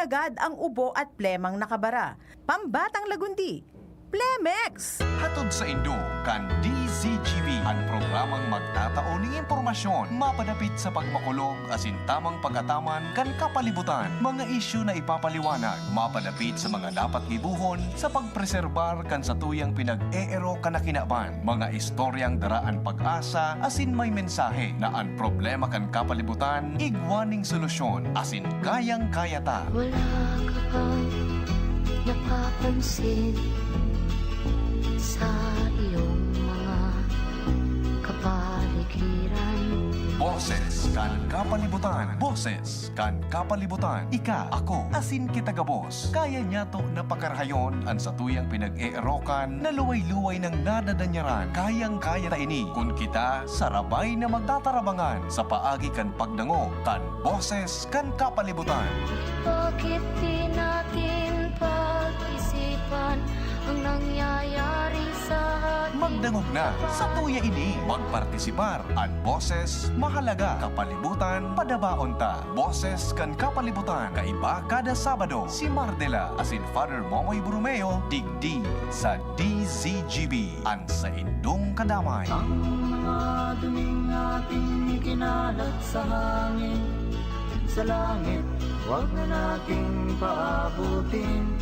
agad ang ubo at plemang nakabara. Pambatang Lagundi, Plemex! Hatod sa Indo, kan DZGB ang programang magtatao ng impormasyon, mapadapit sa pagmakulog, asin tamang pagkataman kan kapalibutan, mga isyu na ipapaliwanag, mapadapit sa mga dapat gibuhon sa pagpreserbar kan sa tuyang pinag-eero kanakinaban, mga istoryang daraan pag-asa, asin may mensahe na ang problema kan kapalibutan, igwaning solusyon, asin kayang-kaya ta. Wala ka bang napapansin sa iyong mga kapaligiran? Boses kan kapalibutan. Boses kan kapalibutan. Ika, ako, asin kita gabos. Kaya niya to na pakarhayon ang sa tuyang pinag-eerokan na luway-luway ng nadadanyaran. Kayang-kaya ta ini kung kita sarabay na magtatarabangan sa paagi kan pagdango kan boses kan kapalibutan. Bakit di natin pag-isipan ang nangyayari sa atin? Magdangog na sa tuya ini. Magpartisipar ang boses mahalaga kapalibutan padabaon ta. Boses kan kapalibutan kaiba kada Sabado. Si Mardela asin Father Momoy Brumeo digdi sa DZGB ang sa indong kadamay. Ang mga duming ating kinalat sa hangin, sa langit, huwag na nating paabutin.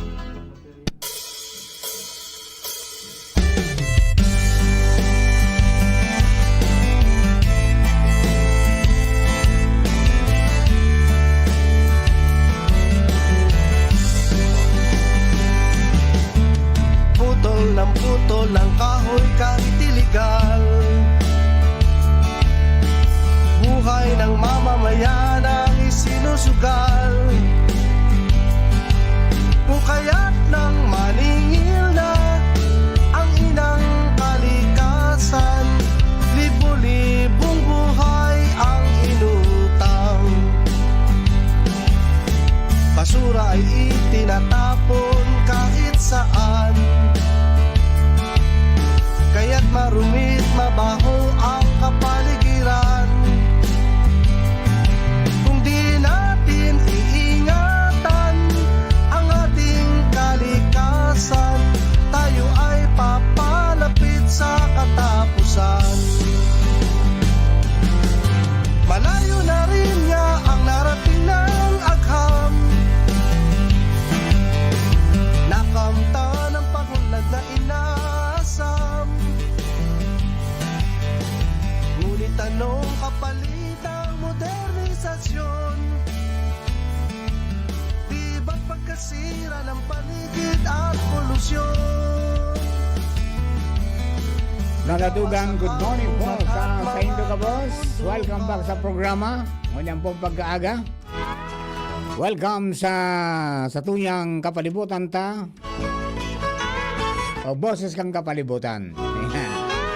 Putol ng kahoy kahit iligal. Buhay ng mamamayan ang isinusugal. Bukaya't ng maningil na ang inang kalikasan. Libo-libong buhay ang inutang. Basura ay itinatapon kahit saan. Kaya't marumit, mabaho ang kapaligiran. Kung di natin iingatan ang ating kalikasan, tayo ay papalapit sa katapusan. Malayo na rin niya ang narating ng agham. Nakamtan ang pagunlad na inasam. Ngunit anong kapalit ang modernisasyon? Di ba't pagkasira ng paligid at polusyon? Mga dugang, good morning po sa Indo ka boss. Welcome back sa programa. Ngunyan pong pagkaaga. Welcome sa tuyang kapalibutan ta. O boses kang kapalibutan. Ayan.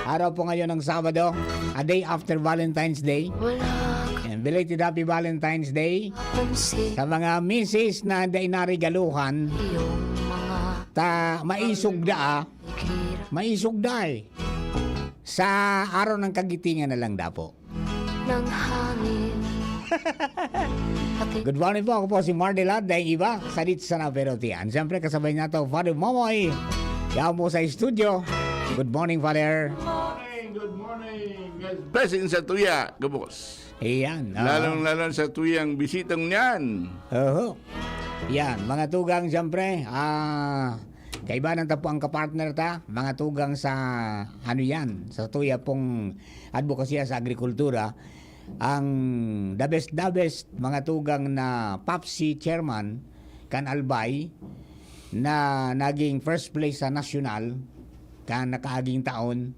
Araw po ngayon ng Sabado, a day after Valentine's Day. Wala And belated happy Valentine's Day kapansin sa mga misis na day narigaluhan. iyong mga Ta maisugda ligiran maisugday sa araw ng kagitingan na lang dapo. ng hangin. Pati Good morning po, ako po si Mardela, dahil iba, salit sa naperotian. Siyempre kasabay na to, Father Momoy. Yaw mo sa studio. Good morning, Father. Good morning. Blessing sa tuya, kabos. Iyan. Lalong-lalong sa tuyang bisitang niyan. Yan, mga tugang siyempre. Kaiba ng tapo ang kapartner ta. Mga tugang sa, ano yan, sa tuya pong advokasya sa agrikultura. Ang the best mga tugang na PAPSI chairman kan Albay na naging first place sa national kan nakaaging taon.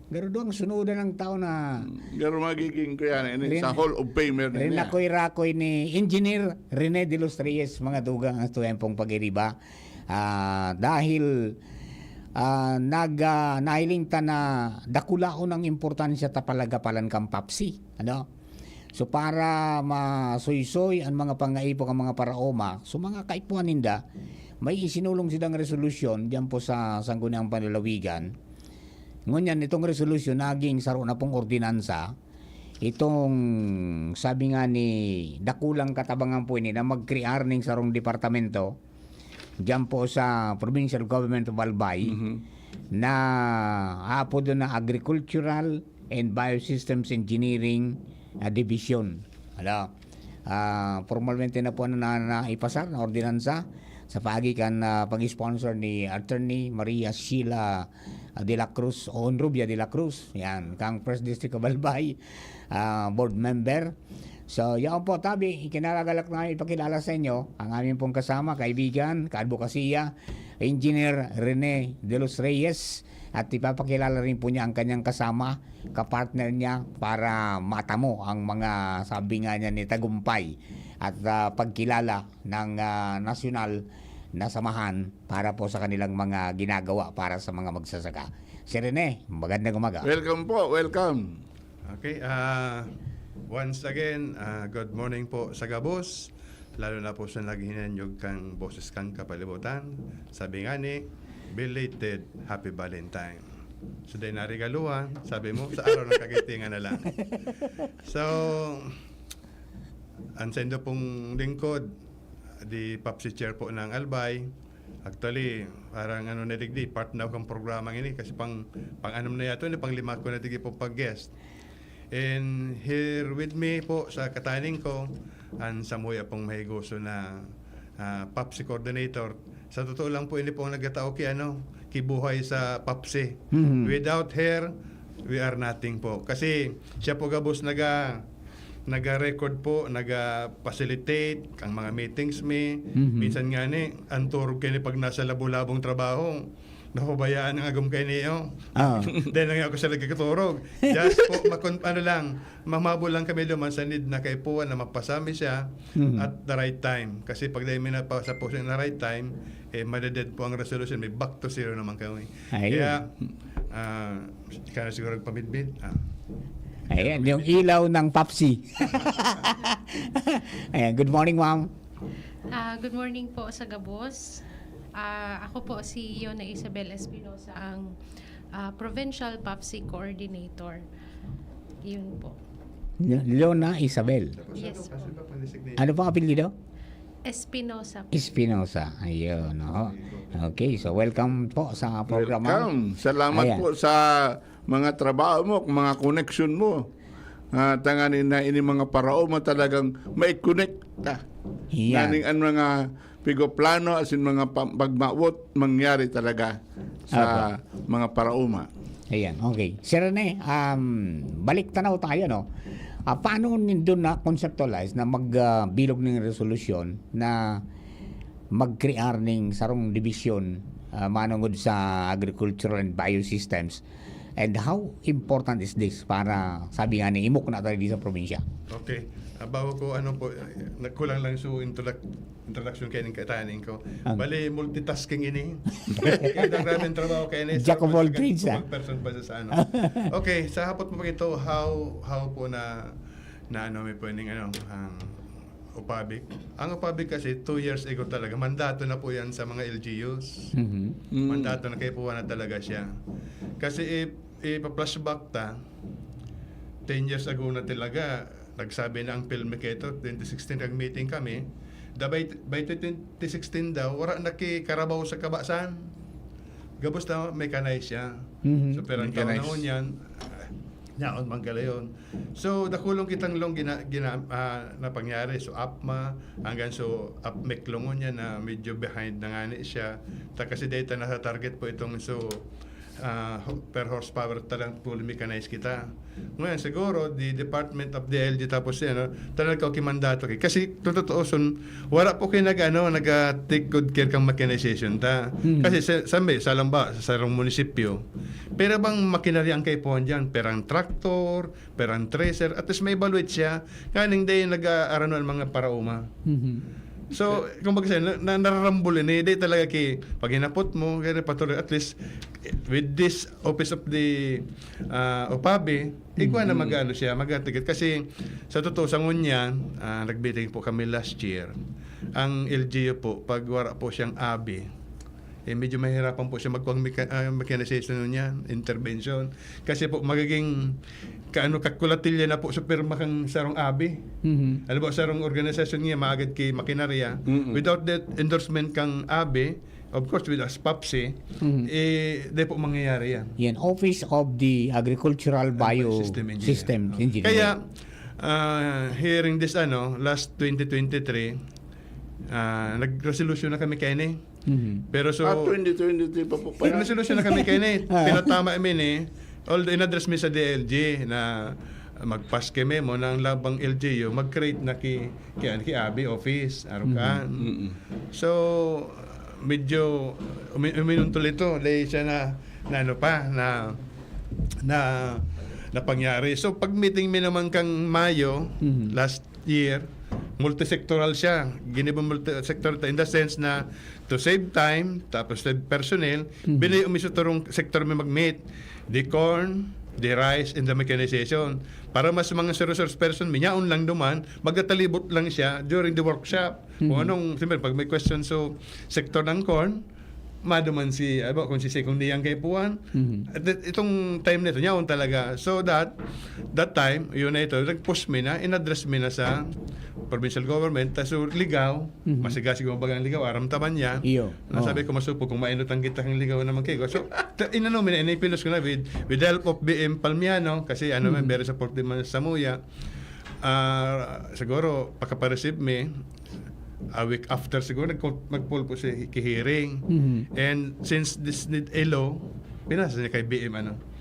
Garo doang sunudan ng taon na Garo magiging kaya na sa Hall of Famer na niya. Rinakoy-rakoy ni Engineer Rene de los Reyes, mga tugang ang tuyempong pag-iriba. Dahil nahiling ta na dakulaon ang importansya ta palagapalan kang PAPSI. Ano? So para masuysoy ang mga pangaipo ang mga paraoma, so mga kaipuan ninda, may isinulong silang resolusyon diyan po sa Sangguniang Panlalawigan. Ngunyan itong resolusyon naging saro na pong ordinansa itong sabi nga ni dakulang katabangan po ini na mag-crear ning sarong departamento diyan po sa Provincial Government of Albay na apo doon na Agricultural and Biosystems Engineering Division. Formalmente na po na ipasar na ordinansa sa pagitan pag-sponsor ni Attorney Maria Sheila de la Cruz o Onrubia de la Cruz. Yan, kang First District of Albay, board member. So, yan po, tabi, ikinalagalak na ipakilala sa inyo ang aming pong kasama, kaibigan, kaadvokasya, Engineer Rene de los Reyes, at ipapakilala rin po niya ang kanyang kasama, kapartner niya para matamo ang mga sabi nga niya ni tagumpay at pagkilala ng nasyonal na samahan para po sa kanilang mga ginagawa para sa mga magsasaka. Si Rene, magandang umaga. Welcome po, welcome. Okay, once again, good morning po sa Gabos, lalo na po sa naghinanyog kang boses kang kapalibutan. Sabi nga ni, belated Happy Valentine. So, day narigaluhan, sabi mo, sa araw ng kagitingan na lang. So, ang sendo pong lingkod, di Papsi Chair po ng Albay. Actually, parang ano na digdi, part na akong programa ini kasi pang anam na yato, pang 5 ko na digdi po pag-guest. And here with me po sa kataning ko, ang Samuya pong mahigoso na PAPSI coordinator. Sa totoo lang po, hindi po nagkatao kibuhay sa PAPSI. Without her, we are nothing po. Kasi siya po Gabos naga-record po, naga-facilitate ang mga meetings me. Minsan nga ang turog kayo pag nasa labo-labong trabaho, napabayaan ang agom kayo niyo. Dahil lang ako sa nagkaturog. Just po, mamabo lang kami luman sa need na kay Puan na mapasami siya at the right time. Kasi pag dahil may napasa po siya na right time, madaded po ang resolution. May back to zero naman kami. Kaya, ikaw na siguro pamidbid. Ayan, yung ilaw ng Papsi. Ayan, good morning, ma'am. Good morning po sa Gabos. Ako po si Yona Isabel Espinosa, ang Provincial PAPSI Coordinator. Yun po. Leona Isabel. Yes po. Ano pang apelyido? Espinosa po. Espinosa. Ayun, no? Okay, so welcome po sa programa. Welcome. Salamat Ayan. po sa mga trabaho mo, mga connection mo. Tanganin na ini mga parao mo talagang may connect ta. Yan. Naning ang mga pigoplano asin mga pagmawot mangyari talaga sa mga parauma. Ayan, okay. Sir Rene, balik tanaw tayo, no? Paano nindun na conceptualize na magbilog ng resolusyon na mag-create ng sarong division manungod sa agricultural and biosystems? And how important is this para sabi nga ni imok na tayo di sa probinsya? Okay. Bago ko nagkulang lang sa introduction kayo ng kataning ko. Bali, multitasking ini. Kaya daming trabaho kayo ini. Jack of all trades, person pa sa ano. Okay, sa hapot mo ito, how po na may pwedeng ang UPABIC. Ang UPABIC kasi 2 years ago talaga, mandato na po yan sa mga LGUs. Mandato na kay Puwan na talaga siya. Kasi ipa-flashback 10 years ago na talaga, nagsabi na ang PhilMec ito, 2016 nag-meeting kami, by 2016 daw, wala nakikarabaw sa kabasan. Gabos na mechanized siya. So, pero ang taon na yan, yaon mangkalayon. So, dakulong kitang long na pangyari. So, APMA, hanggang so, APMEC longon niya na medyo behind na nga siya. Kasi data na sa target po itong per horsepower talang fully mechanized kita. Ngayon, siguro, the Department of DLG tapos talaga kimandato kay. Kasi, totoo, wala po kayo nag-take good care kang mechanization ta. Kasi, sa sarong munisipyo, pero bang makinarya ang kay po dyan? Perang tractor, perang tracer, at least may evaluate siya. Kaning day nag-aarano ang mga parauma. So, kung bagay nararambulin, hindi talaga pag hinapot mo, kaya patuloy, at least, with this Office of the OPABI, ikaw na mag-atigat. Kasi, sa totoo, sa ngunyan, nag-meeting po kami last year, ang LGU po, pag wala po siyang ABI, medyo mahirapan po siya magkuhang mechanization niya, intervention. Kasi po magiging kakulatilya na po sa pirma kang sarong abi. Alam mo, sarong organisasyon niya maagad kay makinarya. Without that endorsement kang abi, of course with us PAPSI, di po mangyayari yan. Yan, Office of the Agricultural System System Engineer. Kaya, hearing this last 2023, nag-resolution na kami kay ni. Pero so 2023 pa po pala. nag-resolution na kami kay ni. Pinatama kami although in-address mi sa DLG na magpas kami mo ng labang LGU, mag-create na ki Abi office, arukan. So medyo uminuntol ito dahil siya na pangyari. So pag meeting mi naman kang Mayo last year, multisectoral siya. Ginibang multisectoral in the sense na to save time, tapos save personnel, binay umisotorong sector may mag-meet. The corn, the rice, and the mechanization. Para mas mga resource person, minyaon lang duman, magtatalibot lang siya during the workshop. Kung anong, siyempre, pag may question so sector ng corn, maduman kung kung niyang kay Puan. At itong time nito, niyaon talaga. So that time, yun na ito, nag-push mi na, in-address mi na sa provincial government, so ligaw, masigasig mo bagang ligaw, aramtaman niya. Nasabi ko masupo, kung mainot ang kita kang ligaw naman kayo. So, inano mi na, inipilos ko na with the help of BM Palmiano, kasi very supportive man sa Muya. Siguro, pagka-receive mi, a week after siguro mag-pull po si hearing. And since this need a law, pinasa niya kay BM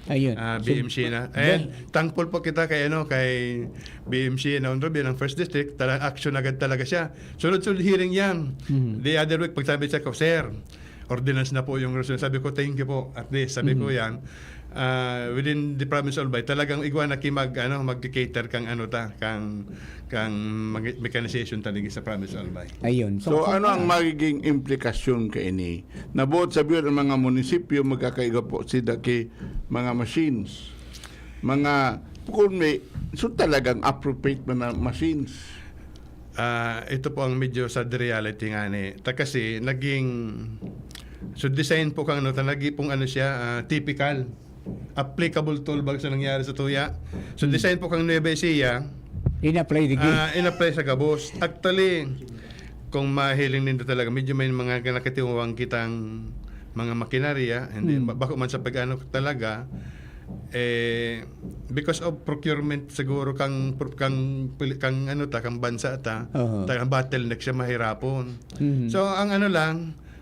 BMC na. And thankful po kita kay BMC na Onrobi ng First District, talagang action agad talaga siya. Sunod-sunod hearing yan. The other week pagsabi siya ko, sir, ordinance na po yung resolution. Sabi ko, thank you po. At least sabi ko yan. Within the province of Albay, talagang igwa na mag-cater kang mechanization talaga sa province of Albay. Ayun. So ano ang magiging implikasyon kay ini? Nabuot sa biyo ng mga munisipyo magkakaiga po sila kay mga machines. Kung may talagang appropriate na machines. Ito po ang medyo sad reality nga ni. Kasi design po kang lagi pong siya, typical, applicable tool bag sa nangyari sa tuya. So design po kang Nueva Ecija, in-apply sa Gabos. Actually, kung mahiling nito talaga, medyo may mga nakatiwang kitang mga makinarya, hindi bako man sa talaga, because of procurement siguro kang bansa tagang bottleneck siya mahirapon. So ang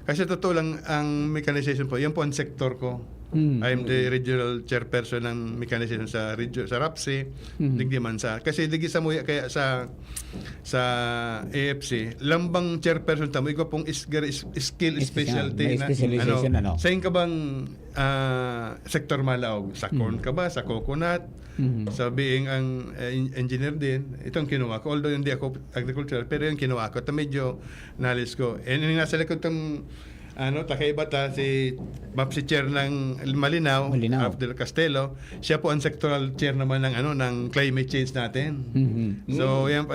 kasi totoo lang ang mechanization po, yan po ang sektor ko. I'm the regional chairperson ng mechanization sa RAPSI, digdi man kasi digdi sa Muya kaya sa AFC, lambang chairperson tamo, ikaw pong skill specialty na sa ka bang sektor malaog, sa corn ka ba, sa coconut, sa being ang engineer din, itong kinuha ko, although hindi ako agricultural, pero yung kinuha ko, ito medyo knowledge ko. And yung nasa likod itong takaiba si MAPSI chair ng Malinaw. Abdel Castelo, siya po ang sectoral chair naman ng climate change natin. So yan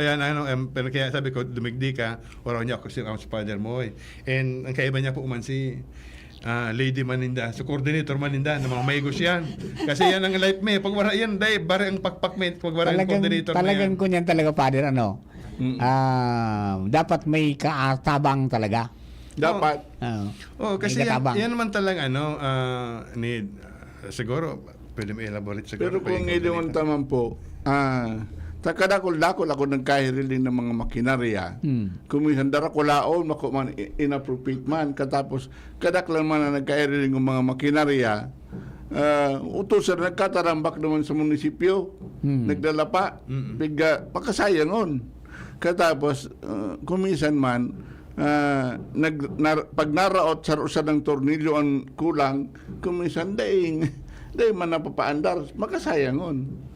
pero kaya sabi ko dumigdi ka, oraw niya ako si father mo. And ang kaiba niya po si Lady Maninda, so coordinator Maninda ng mga maigos yan. Kasi yan ang life me. Pag wala yan, bare ang pakpakmet, pag wala yung coordinator na yan. Talagang kunyan talaga, Father, dapat may kaatabang talaga. Dapat. Kasi yan naman talagang need. Siguro, pwede mo elaborate siguro. Pero kung iliwan taman po, takadakol-dakol ako nagkahiriling ng mga makinarya. Kumisan darakulaon, mako man inappropriate man. Katapos, kadaklan man na nagkahiriling ng mga makinarya, utusan nagkatarambak naman sa munisipyo, nagdala pa, pagkasayangon. Katapos, kumisan man, pag naraot sa usa ng tornilyo ang kulang, kumisan daing man napapaandar, makasayangon.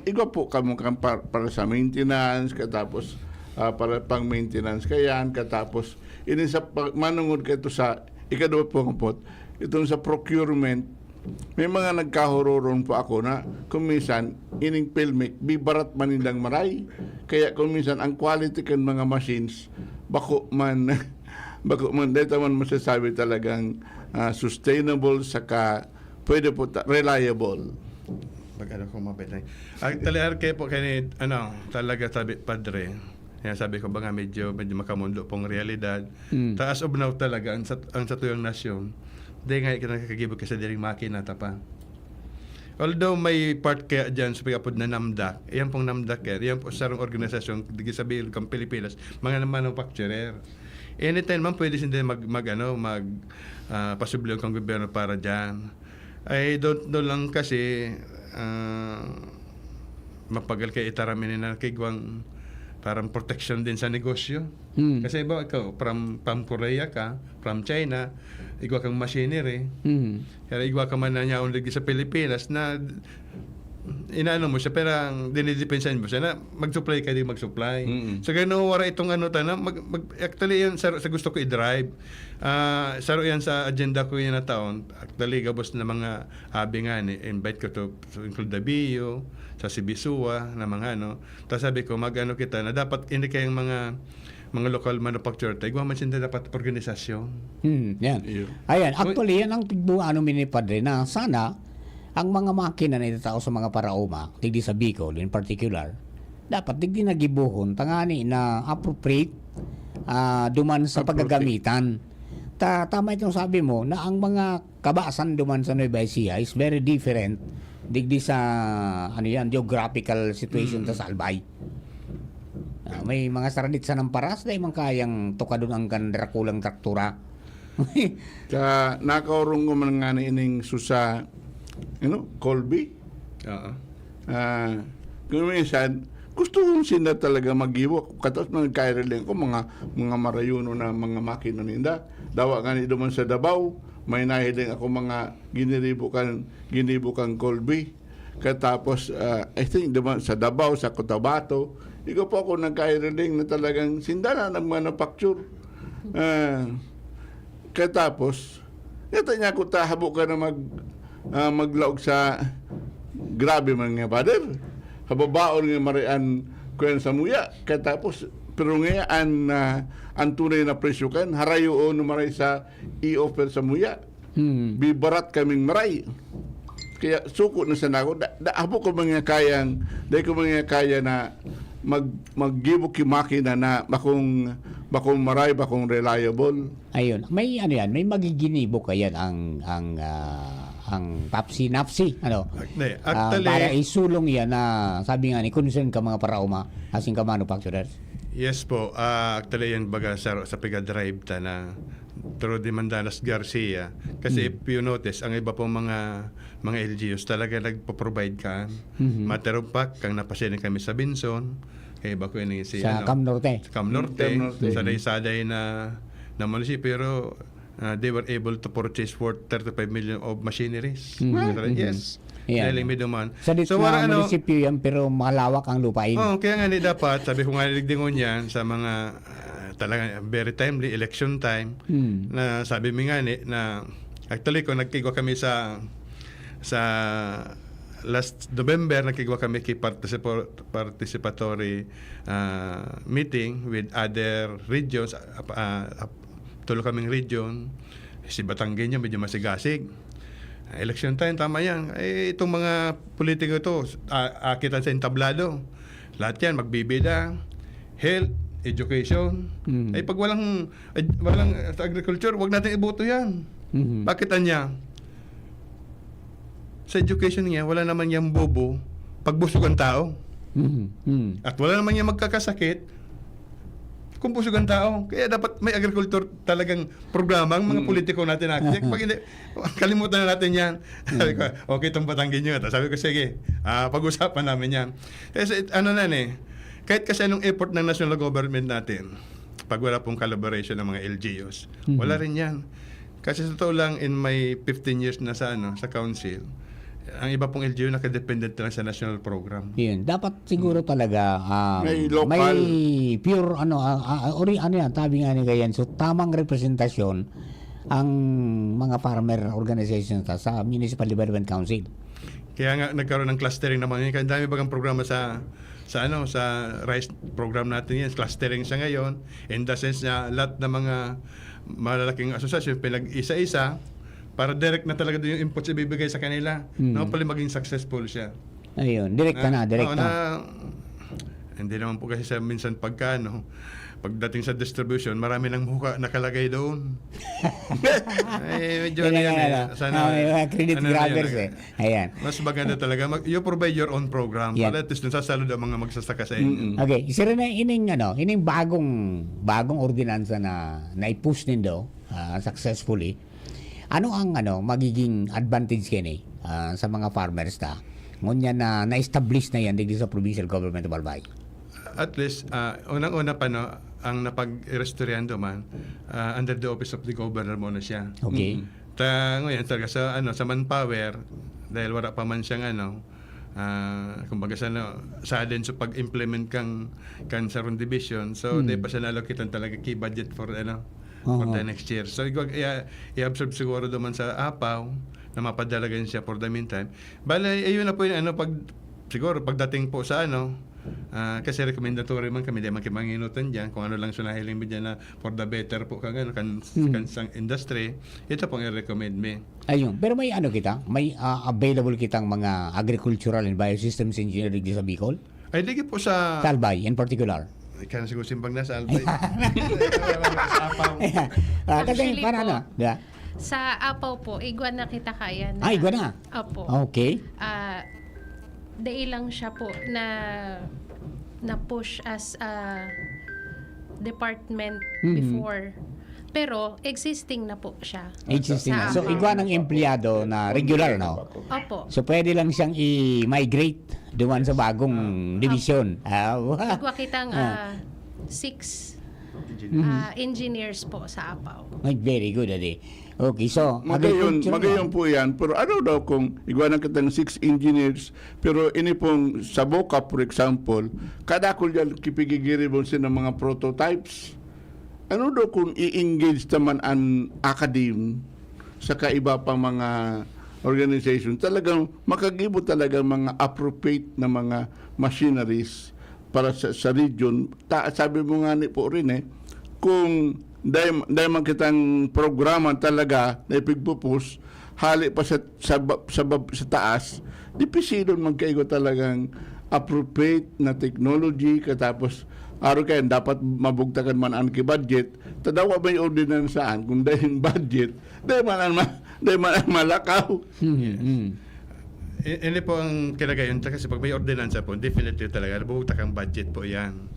Igo po kamo para sa maintenance, katapos para pang maintenance kayan, katapos ini sa manungod ka ito sa ikaduwa po ang pot, itong sa procurement, may mga nagkahuroron po ako na kumisan ining filmic bibarat man nilang maray, kaya kumisan ang quality kan mga machines bako man Bako man dito man masasabi talagang sustainable saka pwede po reliable. Pag ko mapit. Actually, RK po kani talaga sabi padre. Kaya sabi ko ba nga medyo makamundo pong realidad. Taas of now talaga ang sa tuyong nasyon. Di nga kinakagibog kasi diring makina pa. Although may part kaya dyan sa pagkapod na NAMDAC, yan pong NAMDAC, yan po sarong organisasyon, di sabihin kang Pilipinas, mga manufacturer. Anytime man pwede sila pasublihan kang gobyerno para dyan. I don't know lang kasi mapagal kay itaramin na kigwang parang protection din sa negosyo. Kasi iba ikaw, from Korea ka, from China, igwa kang machinery. Kaya igwa ka man na niya ulit sa Pilipinas na inaano mo siya, pero dinidepensahan mo siya na mag-supply ka din mag-supply. So gano'n wala itong actually yan sa gusto ko i-drive. Saro yan sa agenda ko yun na taon. Actually, gabos na mga habi nga ni, invite ko to include the BIO, sa Sibisua, na mga Tapos sabi ko, kita na dapat hindi kayong mga local manufacturer tayo, man sila dapat organisasyon. Yan. Ayan, actually, yan ang minipadre na sana ang mga makina na itatao sa mga paraoma, tigdi sa Bicol in particular, dapat tigdi nagibuhon, tangani na appropriate duman sa paggagamitan. Tama itong sabi mo na ang mga kabasan duman sa Nueva Ecija is very different digdi sa geographical situation sa Albay. May mga saranit sa ng paras dahil man kayang tukadon ang gandra kulang traktura. Nakaurong ko man nga ining susa Colby. Kung minsan, gusto kong sila talaga mag-iwak. Katas mga kaireling ko, mga marayuno na mga makina ninda. Dawa nga ni duman sa Davao, may nahiling ako mga ginibukan Colby. Katapos, I think duman sa Davao, sa Cotabato, ikaw po ako nagkaireling na talagang sindana ng manufacture. Katapos, ito niya ko tahabo ka na maglaog sa grabe man nga father. Hababaon nga marian kuyan sa muya. Katapos, pero ngayon ang tunay na presyo kan, harayo o maray sa i-offer sa muya. Bibarat kaming maray. Kaya suko na sa nako, habo ko mga kayang, dahil ko mga kaya na mag-give makina na bakong maray, bakong reliable. Ayun, may may magiginibo kayan ang papsi-napsi, Actually, para isulong yan na sabi nga ni concern ka mga parauma asing ka manufacturers. Yes po, actually yan baga sa Piga-Drive ta na through the Mandanas Garcia. Kasi if you notice, ang iba pong mga LGUs talaga nagpo-provide ka. Matter of fact, kang napasyanin kami sa Binson, kaya iba ko yun sa Cam Norte. Cam Norte. Saday-saday na munisipyo, pero they were able to purchase for 35 million of machineries. Yes. Yeah. Dahil may duman. Sa munisipyo yan, pero malawak ang lupain. Kaya nga dapat, sabi ko nga nagdingon yan sa mga talaga very timely, election time, na sabi mo nga na actually kung nagkigwa kami sa last November, nagkigwa kami kay participatory meeting with other regions, tulo kaming region, si Batanggenyo medyo masigasig. Election time, tama yan. Itong mga politiko ito, akitan sa entablado. Lahat yan, magbibida, health, education. Pag walang sa agriculture, wag natin iboto yan. Bakit anya? Sa education niya, wala naman yung bobo pagbusog ang tao. At wala naman yung magkakasakit kung busog ang tao. Kaya dapat may agriculture talagang programa ang mga politiko natin. Pag hindi, kalimutan na natin yan. Sabi ko, okay, itong Batanggenyo. Sabi ko, sige, pag-usapan namin yan. Kasi kahit kasi anong effort ng national government natin, pag wala pong collaboration ng mga LGUs, wala rin yan. Kasi sa totoo lang, in my 15 years na sa council, ang iba pong LGU nakadependent lang sa national program. Yun, dapat siguro talaga may local, may pure tabi nga ni ganyan. So tamang representasyon ang mga farmer organizations sa Municipal Development Council. Kaya nga nagkaroon ng clustering naman. Kaya dami bagang programa sa sa rice program natin yan, clustering siya ngayon. In the sense na lahat ng mga malalaking asosasyon pinag-isa-isa para direct na talaga yung inputs ibibigay sa kanila. Hopefully maging successful siya. Ayun, direkta na, direkta. Hindi naman po kasi sa minsan pagdating sa distribution, marami ng mukha nakalagay doon. Medyo credit grabbers Ayan. Mas maganda talaga. You provide your own program. Yan. Para at least nasasalod ang mga magsasaka sa inyo. Okay, isa rin na ining bagong ordinansa na i-push nindo successfully. Ano ang magiging advantage kini sa mga farmers ta? Ngunya na-establish na yan digdi sa provincial government of Albay. At least, unang-una pa, ang napag-restorando man, under the office of the governor mo na siya. Okay. Ngayon, talaga sa manpower, dahil wala pa man siyang kumbaga sa din sa pag-implement kang sa Ron Division, so di pa siya nalokitan talaga key budget for for the next year. So i-absorb siguro naman sa APAW na mapadalagan siya for the meantime. Bale, ayun na po yung siguro pagdating po sa kasi recommendatory man kami, di man kimanginutan dyan kung ano lang sunahiling mo dyan na for the better po sang industry, ito pong i-recommend me. Ayun, pero may may available kitang mga agricultural and biosystems engineering sa Bicol? Ay, di po sa Albay in particular. Kaya siguro simbang na sa Albay. Kasi Actually para po, sa Apaw po, iguana kita kaya na. iguana? Opo. Okay. Dahil lang siya po na push as a department before. Pero existing na po siya. Existing na. Sa So, Apaw. iguanang empleyado na regular, no? Opo. So, pwede lang siyang i-migrate doon sa bagong division. Igwa kitang 6 engineers po sa Apaw. Very good, Adi. Okay, so, Magayon po yan. Pero ano daw kung iguanan kitang 6 engineers, pero ini pong sa Boca, for example, kada ko dyan kipigigiri mo sila ng mga prototypes. Ano daw kung i-engage naman ang academe sa kaiba pang mga organization, talagang makagibo talaga mga appropriate na mga machineries para sa region. Sabi mo nga ni po rin kung dahil man kitang programa talaga na ipigpupus, hali pa sa taas, di pisilon magkaigo talagang appropriate na technology, katapos araw kayo dapat mabugtakan man ang budget, tadawa may ordinansaan kung dahil budget, dahil man ang malakaw. Hindi po ang kilagayon kasi pag may ordinansa po, definitely talaga nabubugtak ang budget po yan.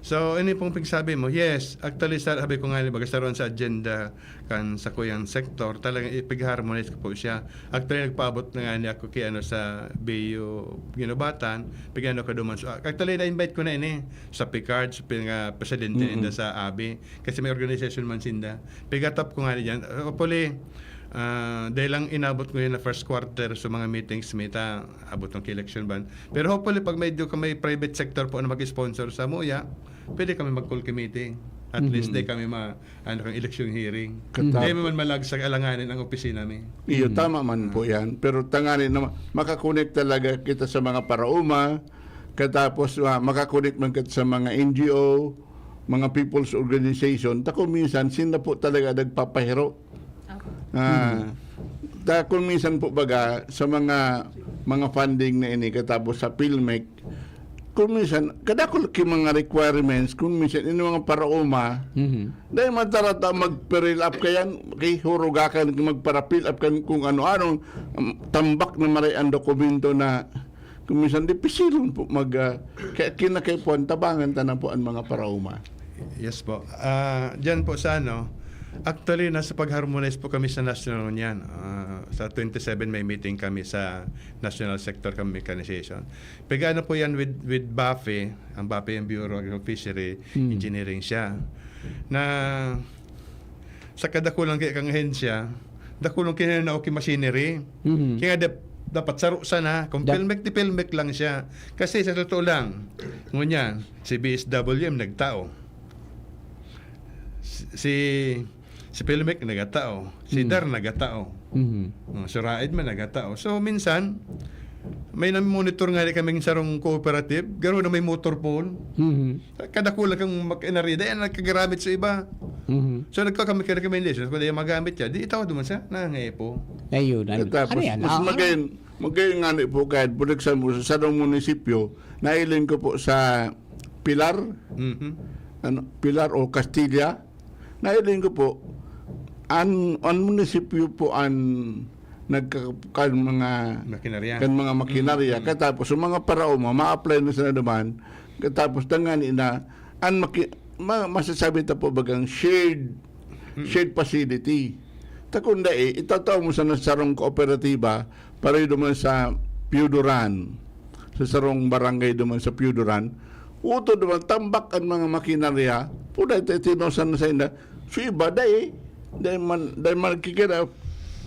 So, ini pong pagsabi mo, yes, actually, sabi ko nga, bagasaroon sa agenda kan sa kuyang sektor, talagang ipag-harmonize ko po siya. Actually, nagpaabot na nga niya ako sa BU Ginobatan, pagano ka duman. So, actually, na-invite ko na sa PICARD, sa presidente sa ABI, kasi may organization man sinda. Pigatap ko nga niyan. Hopefully, dahil lang inabot ko yun na first quarter sa mga meetings, abot ng election ban. Pero hopefully, pag may private sector po na mag-sponsor sa MUYA, pwede kami mag-call committee. At least di kami kang election hearing. Hindi man malagsak alanganin ang opisina namin. Iyo, tama man po yan. Pero tanganin na makakonek talaga kita sa mga parauma, katapos makakonek man kita sa mga NGO, mga people's organization. Tako minsan, sila po talaga nagpapahiro. Kung minsan po baga sa mga funding na ini, katapos sa PhilMec, kung minsan, kadakol ki mga requirements, kung minsan, ini mga parauma, dahil matarata mag-fill up kayan, kay hurugakan, magpara-fill up kan kung ano-anong tambak na maray ang dokumento na, kung minsan, di pisilon po kinakaipuan, tabangan tanan po ang mga parauma. Yes po. Diyan po sa actually, nasa pag-harmonize po kami sa national niyan. Sa 27 may meeting kami sa National Sector Mechanization. Pagano po yan with BAFE, ang BAFE ang Bureau of Fishery Engineering siya, na sa kadakulang kang ahensya, dakulang kinanaw ki machinery. Kaya dapat sarusan kung PhilMec lang siya. Kasi sa totoo lang, ngunyan, si BSWM nagtao. Si PhilMec nagatao, si DAR nagatao, si Raid man nagatao. So minsan, may na-monitor nga rin kaming sarong cooperative, gano'n na may motor phone. Kada kulang kang makinari, dahil nagkagaramit sa iba. So nagkakamit ka recommendation, kung dahil magamit siya, di itaw duman sa nangayi po. Ayun. Tapos, Ano yan? mas magayon nga ni po kahit budagsan mo sa sarong munisipyo, nailing ko po sa Pilar, Pilar o Castilla, nailing ko po, ang munisipyo po ang nagkakan mga Makinarya. mga makinarya, katapos yung mga parao mo, ma-apply na sa naman, katapos tangani na, masasabi ta po bagang shared facility. Takunda itataw mo sa sarong kooperatiba para duman sa Piuduran, sa sarong barangay duman sa Piuduran, uto duman tambak ang mga makinarya, puna ito tinosan na sa ina, so iba dahil man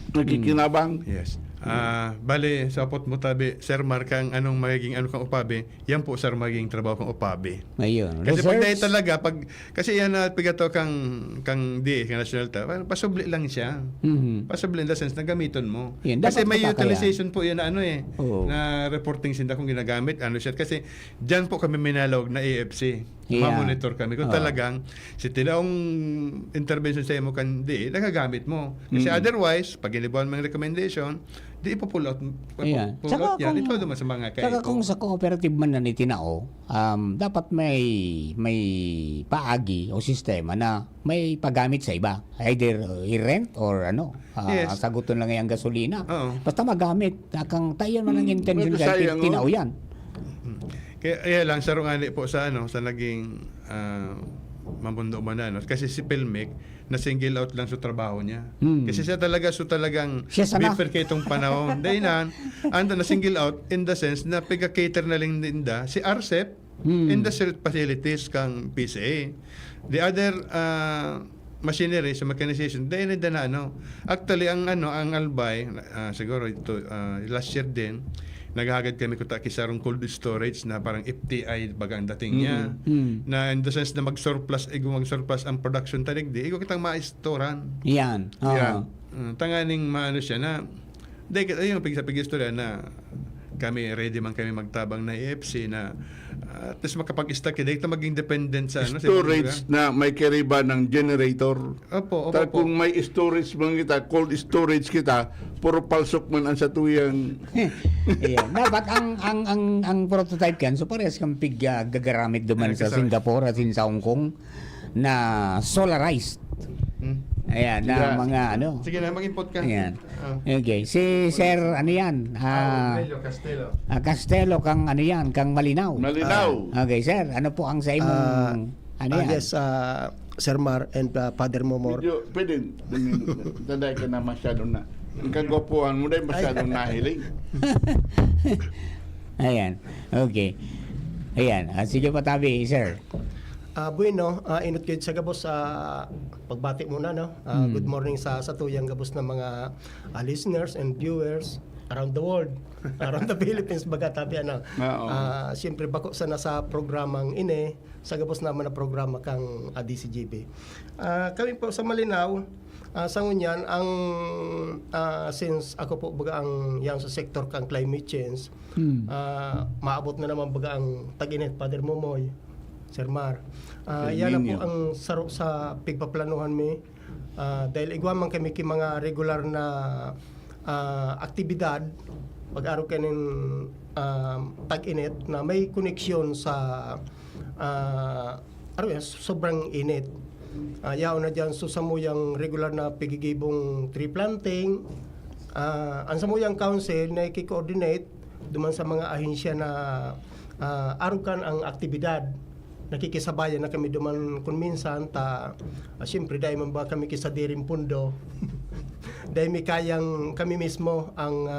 nakikinabang. Yes. Bale, sa apot mo tabi, Sir Mar, kang anong magiging kang upabe, yan po, Sir, magiging trabaho kang upabe. Ayun. Kasi pag dahil Research. talaga, kasi yan na pigato kang DA, kang national ta, pasubli lang siya. Pasubli in the sense na gamiton mo. Yan, Kasi dapat may kapakayan. utilization po yan na Oo. na reporting sinda kung ginagamit, siya. Kasi dyan po kami minalog na AFC. Yeah. Ma-monitor kami. Kung talagang si tilaong intervention sa mo kan DA, nagagamit mo. Kasi otherwise, pag inibuan mo yung recommendation, di ipo-pull out. Ayan. Pull Tsaka out yan. kung- Ito naman sa mga Saka kung sa cooperative man na nitinao, dapat may paagi o sistema na may pagamit sa iba. Either i-rent or Yes. saguton lang yung gasolina. Oo. Basta magamit. Kang tayo man ang intention Pero dahil sayang, tinao yan. Kaya lang sarungali po sa sa naging mamundo man kasi si Pelmic na single out lang sa trabaho niya. Kasi siya talagang Siya sana. before kay itong panahon. Dahil anda na single out in the sense na piga-cater na lang dinda si RCEP in the shared facilities kang PCA. The other machinery sa mechanization dahil na actually ang Albay siguro ito last year din naghagad kami kuta kisarong cold storage na parang FTI baga ang dating niya na in the sense na mag-surplus ang production tanig di ikaw kitang ma-storan Yan. Yeah. tanganing maano siya na dahil ayun pag-istorya na kami ready man kami magtabang na AFC na at least makapag-stack dahil ito maging dependent sa sa Storage na may kariba ng generator. Opo. Kung may storage man kita, cold storage kita, puro palsok man ang satuyang. Ayan. Dapat ang prototype kan so parehas kang gagaramit duman sa Singapore at sa Hong Kong na solarized. Ayan, na Yeah. mga Sige na, mag-input ka. Ayan. Okay. Si Sir, yan? Castelo. Castelo, kang yan? Kang Malinaw. Malinaw. Okay, Sir. Ano po ang sa imong, yan? Yes, Sir Mar and Father Momor. Medyo, pwede, tanday ka na masyado na. Ang kagwapuan mo dahil masyadong nahiling. Ayan. Okay. Ayan. Sige pa tabi, Sir. Bueno, inot kayo sa gabos pagbati muna, no? Good morning sa tuyang gabos ng mga listeners and viewers around the world, around the Philippines, baga tabi, siyempre bako sa nasa programang sa gabos naman na programa kang DCGB. Kami po sa Malinaw, sa ngunyan, since ako po baga ang yang sa sektor kang climate change, maabot na naman baga ang tag-init, Father Momoy, Sir Mar. Yan na po ang saro sa pigpaplanuhan mi. Dahil igwaman kami ki mga regular na aktibidad pag-araw kanin tag-init na may koneksyon sa sobrang init. Yaon na dyan so samuyang regular na pigigibong tree planting. Ang samuyang council na i-coordinate duman sa mga ahensya na arukan ang aktibidad. Nakikisabayan na kami duman kung minsan siyempre dahil man ba kami kisadiring pundo dahil may kayang kami mismo ang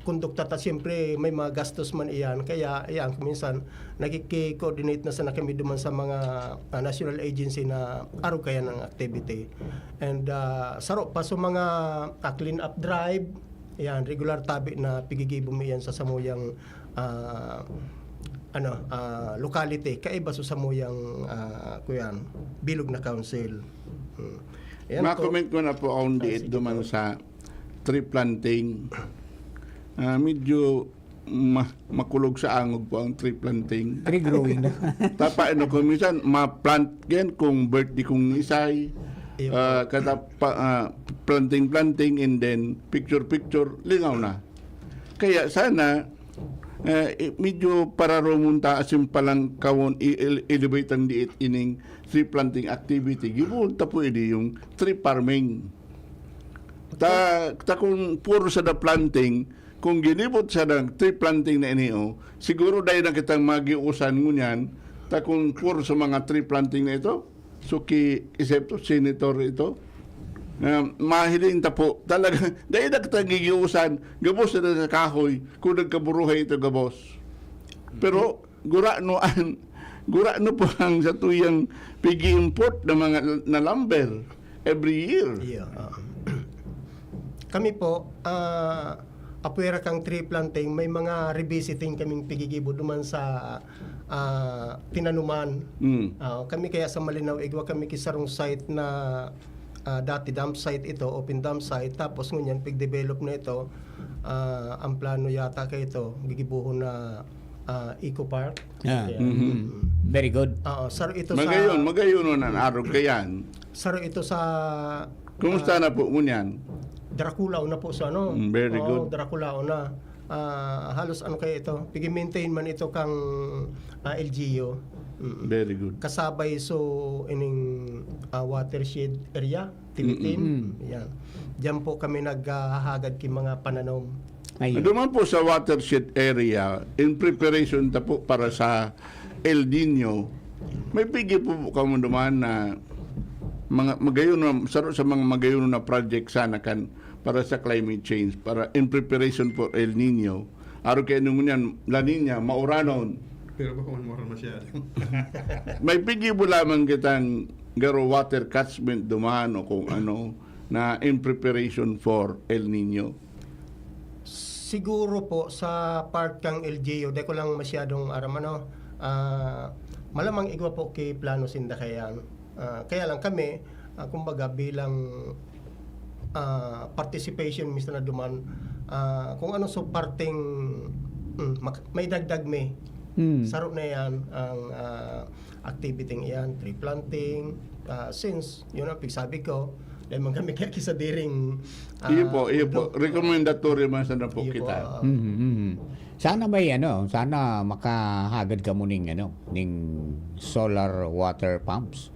kondukta siyempre may mga gastos man iyan kaya ayan minsan nakiki-coordinate na sana kami duman sa mga national agency na araw kaya ng activity and saro pa sa mga clean up drive ayan regular tabi na pigigibo mo yan sa samuyang locality kaiba sa samuyang kuyan bilog na council. Ma-comment ko na po on diit duman sa tree planting. Medyo makulog sa angog po ang tree planting. Tree growing na. Tapa kung minsan ma-plant gen kung birthday kung isay. Kada planting and then picture lingaw na. Kaya sana medyo para rumunta asim palang kawon elevate ang diit ining tree planting activity. Gibunta po ini yung tree farming. Ta kung puro sa planting, kung ginibot sa ng tree planting na iniyo, siguro dahil na kitang magiusan ngunyan, ta kung puro sa mga tree planting na ito, suki isepto, senator ito, mahiling ta po, talaga, dahil na kitang gigiusan, gabos na sa kahoy, kung nagkaburuhay ito gabos. Pero, gura no po ang sa tuyang pigi-import na mga na lumber every year. Yeah. Kami po, apwera kang tree planting, may mga revisiting kaming pigigibo duman sa tinanuman. Kami kaya sa Malinaw, igwa kami kisarong site na dati dump site ito, open dump site, tapos ngunyan pig-develop na ito, ang plano yata kay ito, gigibuhon na eco park. Very good. Saro ito Magayon na arog kayan. Saro ito sa Kumusta na po ngunyan? Draculao na po sa ano. Very good. Draculao na. Halos ano kaya ito? Pigi-maintain man ito kang LGU. Very good. Kasabay so ining watershed area, Tilitin. Yan. Diyan po kami naghahagad king mga pananom. Duman po sa watershed area, in preparation ta po para sa El Nino, may pigi po kamo duman na mga magayon na sa mga magayon na project sana kan para sa climate change, para in preparation for El Nino. Araw kayo nung yan, La Nina, mauranon. Pero baka mamuran masyado. May pigi po lamang kitang garo water catchment duman o kung ano na in preparation for El Nino. Siguro po sa part kang LGU, di ko lang masyadong aram ano. Malamang igwa po kay plano sinda kayan. Kaya lang kami, kumbaga bilang participation mismo na duman, kung ano so parting may dagdag may saro na yan ang activity yan, tree planting, since yun ang pigsabi ko dahil man kami kaya kisa diring iyo po recommendatory man sana po kita. Sana may sana makahagad ka mo ning solar water pumps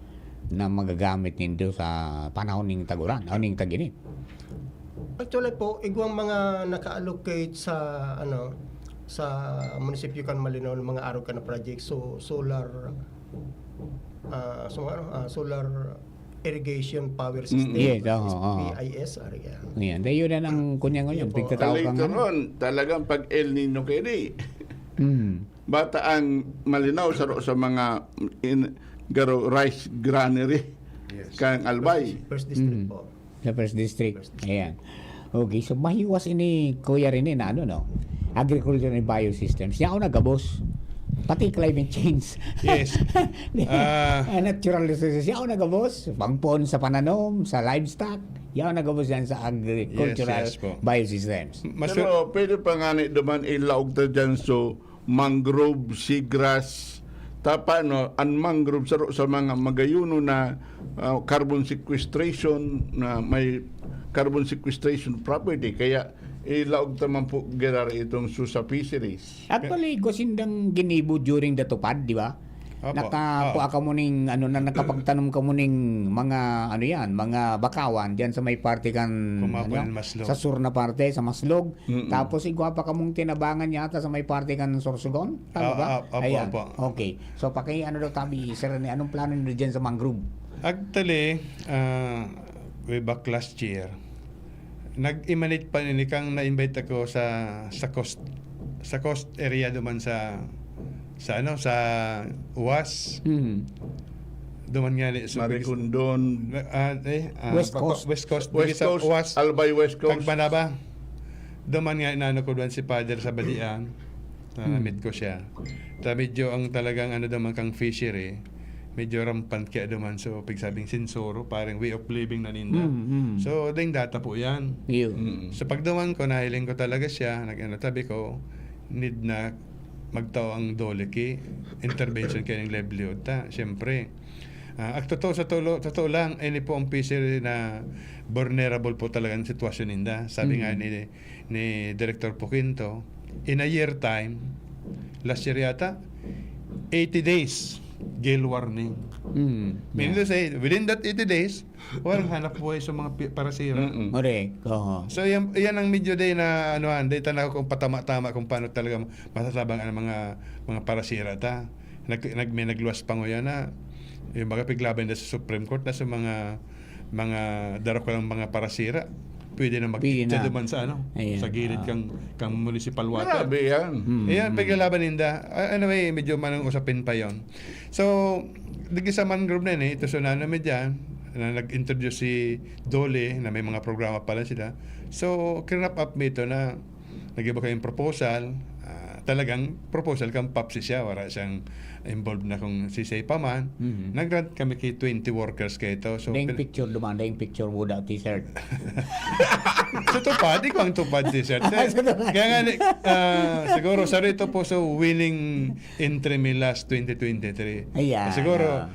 na magagamit nindo sa panahon ng taguran o ng taginit. Actually po, igwang mga naka-allocate sa sa munisipyo kan Malinaw ng mga araw ka na project, so solar solar irrigation power system. Yes, PIS ariya. Yan, dayo na ang kunya ngayon, pigtatawag kang talagang pag El Nino kini. Bata ang Malinaw sa mga garo rice granary kang Albay. First district po. Sa first district. Ayan. Okay, so mahiwas ini kuya rin na agriculture and biosystems. Siya ako nagabos. Pati climate change. Yes. Natural resources. Siya ako nagabos. Pangpon sa pananom, sa livestock. Siya ako nagabos yan sa agricultural biosystems. Pero pwede pa nga ni duman ilaog ta dyan so mangrove, seagrass, ang mangrove sa mga magayuno na carbon sequestration na may carbon sequestration property kaya ilaog taman po gerar itong Susa fisheries. Actually, kusindang ginibo during the tupad, di ba? Nakapuha ka mo ning nakapagtanom ka mo ning mga mga bakawan diyan sa may parte kan sa sur na parte sa Maslog. Tapos igwa pa ka mong tinabangan yata sa may parte kan Sorsogon. Tama ba? Ayan. Okay. So paki daw tabi sir ni anong plano niyo diyan sa mangrove? Actually, way back last year, nag-emanate pa ni kang na-invite ako sa coast area duman sa UAS. Duman nga ni Maricondon, West Coast. UAS, Albay West Coast. Kagbanaba. Duman nga inano ko doon si Father sa Badian. Meet ko siya. Medyo ang talagang duman kang fishery medyo rampant kaya duman so pigsabing sinsoro, parang way of living na ninda. So, ding data po yan. So, pag duman ko, nahiling ko talaga siya, tabi ko, need na magtao ang doleki, intervention kaya ng livelihood ta. Siyempre, ang totoo lang, ini po ang PC na vulnerable po talaga ang sitwasyon ninda. Sabi nga ni Director Puquinto, in a year time, last year yata, 80 days, gale warning. Meaning to say, within that 80 days, walang hanap buhay sa mga parasira. Correct. So yan ang medyo day na day tanaw kung patama-tama kung paano talaga masasabangan ang mga parasira ta. May nagluwas pa ngoyan na yung mga piglaban na sa Supreme Court na sa mga daro ko lang mga parasira. Pwede na magkita duman sa sa gilid kang municipal water. Grabe yan. Ayan, paglalaban ninda. Anyway, medyo manang usapin pa yon. So, digi sa mangrove na ito so namin dyan, na nag-introduce si Dole na may mga programa pala sila. So, kinrap up me ito na nag-iba kayong proposal. Talagang proposal kang PAPSI siya. Wala siyang involved na kung sisay pa man. Nag-grant kami kay 20 workers kayo ito. So, daing picture duman, daing picture without t-shirt. so tupad, di ko ang tupad t-shirt. Kaya nga, siguro, sa rito po sa winning entry me last 2023. Ayan. Siguro,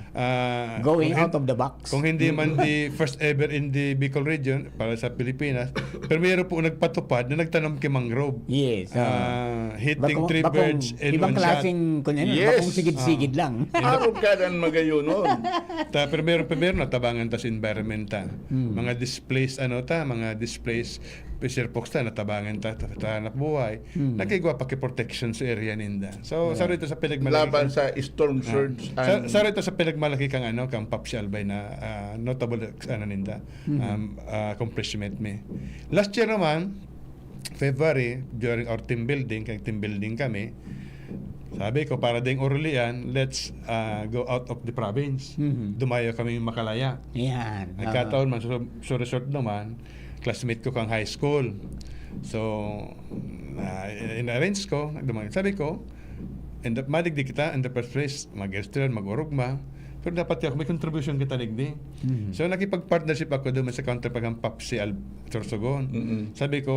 going out of the box. Kung hindi man the first ever in the Bicol region, para sa Pilipinas, pero mayroon po nagpatupad na nagtanom kay mangrove. Yes. Hitting 3 birds in ibang one shot. klaseng, bakong sigid-sigid lang. Ako ka dan magayon nun. Pero meron na tabangan tas environment ta. Mga displaced mga displaced Fisher Fox ta natabangan ta hanap buhay. Nakigwa pa protection sa area ninda. So sorry ito sa pinagmalaki. Laban sa storm surge. Sorry ito sa pinagmalaki kang kang PAPSI Albay na notable ninda. Accomplishment me. Last year naman February, during our team building kami, sabi ko, para ding Orlean, let's go out of the province. Dumayo kami Makalaya. Yan. Nagkataon man, so resort naman, classmate ko kang high school. So, in-arrange ko, sabi ko, madigdi kita, in the first place, mag-restaurant, mag-urugma, pero dapat ako, may contribution kita nigdi. So, nakipag-partnership ako doon sa counterpart ng PAPSI Sorsogon. Sabi ko,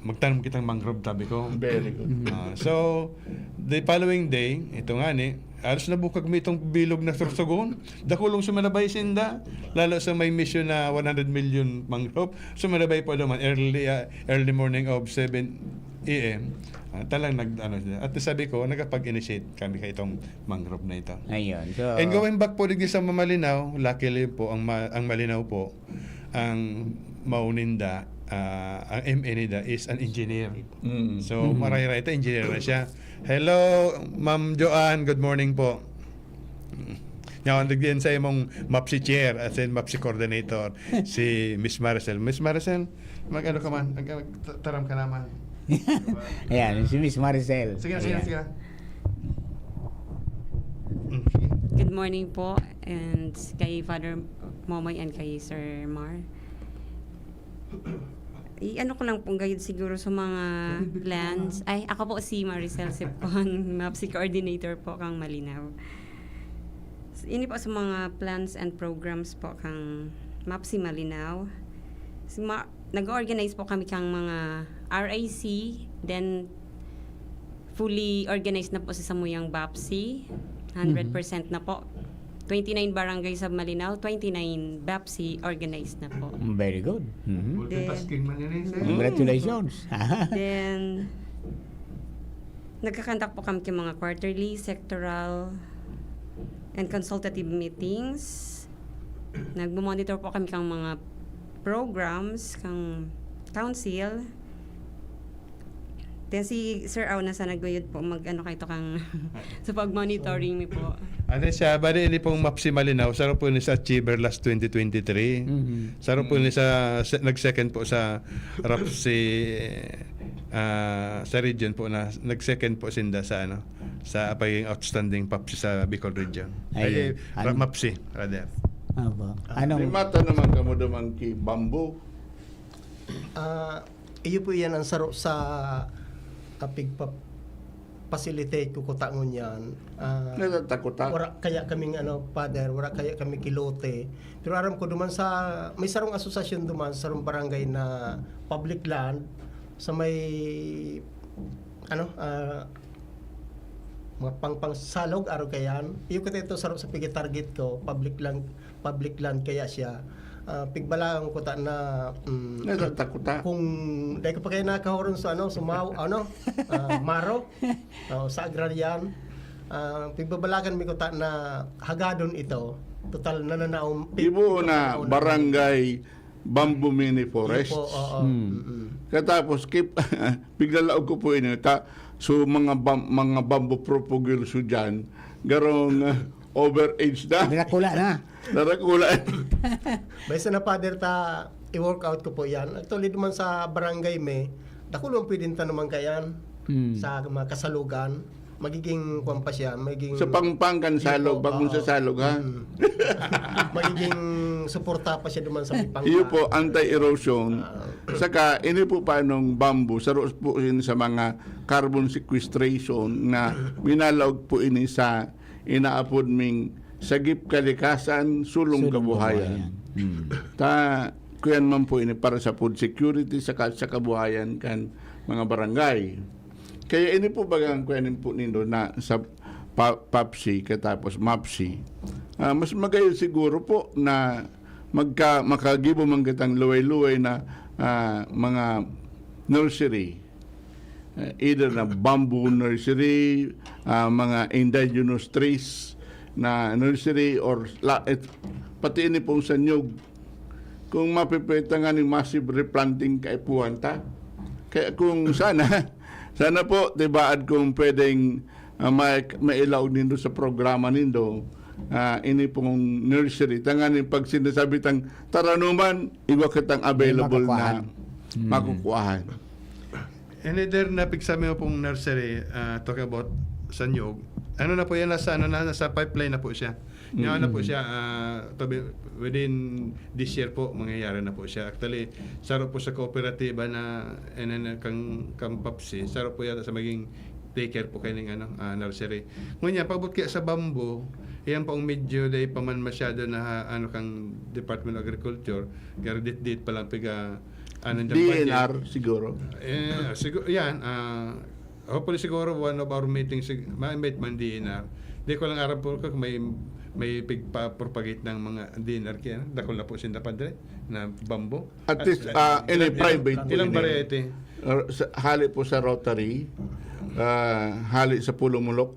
magtanong kitang mangrove, sabi ko. Very good. So, the following day, ito nga alas na bukag mo itong bilog na Sorsogon. Dakulong sumanabay sinda. Lalo sa may mission na 100 million mangrove. Sumanabay po naman early morning of 7 a.m. Talang at sabi ko, nagpag-initiate kami kay itong mangrove na ito. Ayun. So, And going back po digdi sa Malinaw, luckily po, ang Malinaw po, ang mauninda, ang MA nida is an engineer. So, maray-ray ito, engineer na siya. Hello, Ma'am Joanne, good morning po. Ngayon, digdiyan sa imong MAPSI chair at sa MAPSI coordinator, si Miss Maricel. Miss Maricel, mag-ano ka man, taram ka naman. ayan, si Miss Maricel. Sige. Good morning po, and kay Father Momoy and kay Sir Mar. Ano ko lang pong gayud siguro sa mga plans. Ay, ako po si Maricel Sipcon, MAPSI coordinator po kang Malinaw. Ini po sa mga plans and programs po kang MAPSI Malinaw. Nag-organize po kami kang mga RIC, then fully organized na po sa Samuyang BAPSI, 100% na po. 29 barangay sa Malinaw, 29 BAPSI organized na po. Very good. Multitasking man yan Congratulations. Then, nagkakandak po kami ng mga quarterly, sectoral, and consultative meetings. Nagmamonitor po kami kang mga programs, kang council. Then si Sir Au nasa naguyod po mag-ano kayo kang sa pag-monitoring mi po. Ano siya, bali ini pong MAPSI Malinaw, saro po ni sa Achiever last 2023. Saro po ni sa nag-second po sa RAPSI sa region po na nag-second po sinda sa sa pagiging outstanding PAPSI sa Bicol region. Ay MAPSI rather. Mata naman kamo dumang ki bamboo. Iyo po yan ang saro sa pigpap facilitate ko kutangon yan. Natatakot ta. Wala kaya kaming father, wala kaya kami kilote. Pero aram ko duman sa may sarong asosasyon duman sa sarong barangay na public land sa may mga pang salog araw kayan. Iyo ko ito sarong sa pigi target ko, public land kaya siya. Pigbalang ko ta na Natatakot ta. kung dahil ko pa kayo nakahoron sa Maro sa agraryan, pigbabalakan mi ko ta na hagadon ito total nananaom Ibo na barangay Bamboo Mini Forest. Katapos piglalaog ko po ini ta so mga bamboo propagule so dyan garong overage na. Nakula na. Narakulaan. Baysa na father ta i-workout ko po yan. Actually naman sa barangay me, dakulong pwedeng naman kayan sa mga kasalugan. Magiging kuwan pa siya, magiging Sa pangpangkan salog, bagong sa salog ha. magiging suporta pa siya duman sa pipang. Iyo po, anti-erosion. Saka, ini po panong bamboo, saros po ini sa mga carbon sequestration na minalaog po ini sa inaapod ming sagip kalikasan, sulong kabuhayan. Ta, kuyan man po ini para sa food security sa kabuhayan kan mga barangay. Kaya ini po bagang kuyanin po nindo na sa PAPSI katapos MAPSI. Mas magayon siguro po na makagibo man kitang luway-luway na mga nursery. Either na bamboo nursery, mga indigenous trees na nursery or pati ini pong sa nyug. Kung mapipita nga ng massive replanting kaipuhan ta. Kaya kung sana po, tibaad kung pwedeng mailaw nindo sa programa nindo, ini pong nursery. Tanganin pag sinasabi tang taranuman, iwa kitang available na makukuhaan. And either napigsami mo pong nursery, talking about sa Nyog, ano na po yan, nasa pipeline na po siya. Ngayon na po siya, within this year po, mangyayari na po siya. Actually, saro po sa kooperatiba na kang PAPSI, saro po yata sa maging take care po kayo ng nursery. Ngunyan, pagbut kaya sa bamboo, yan po ang medyo day pa man masyado na kang Department of Agriculture, kaya dit pa lang piga DNR siguro. Siguro yan, hopefully siguro one of our meetings ma-invite man DNR. Di ko lang aram po kung may pigpa-propagate ng mga DNR kaya dakol na po sinda padre na bamboo. At least in a private po. Ilang variety? Hali po sa Rotary, hali sa Pulumulok.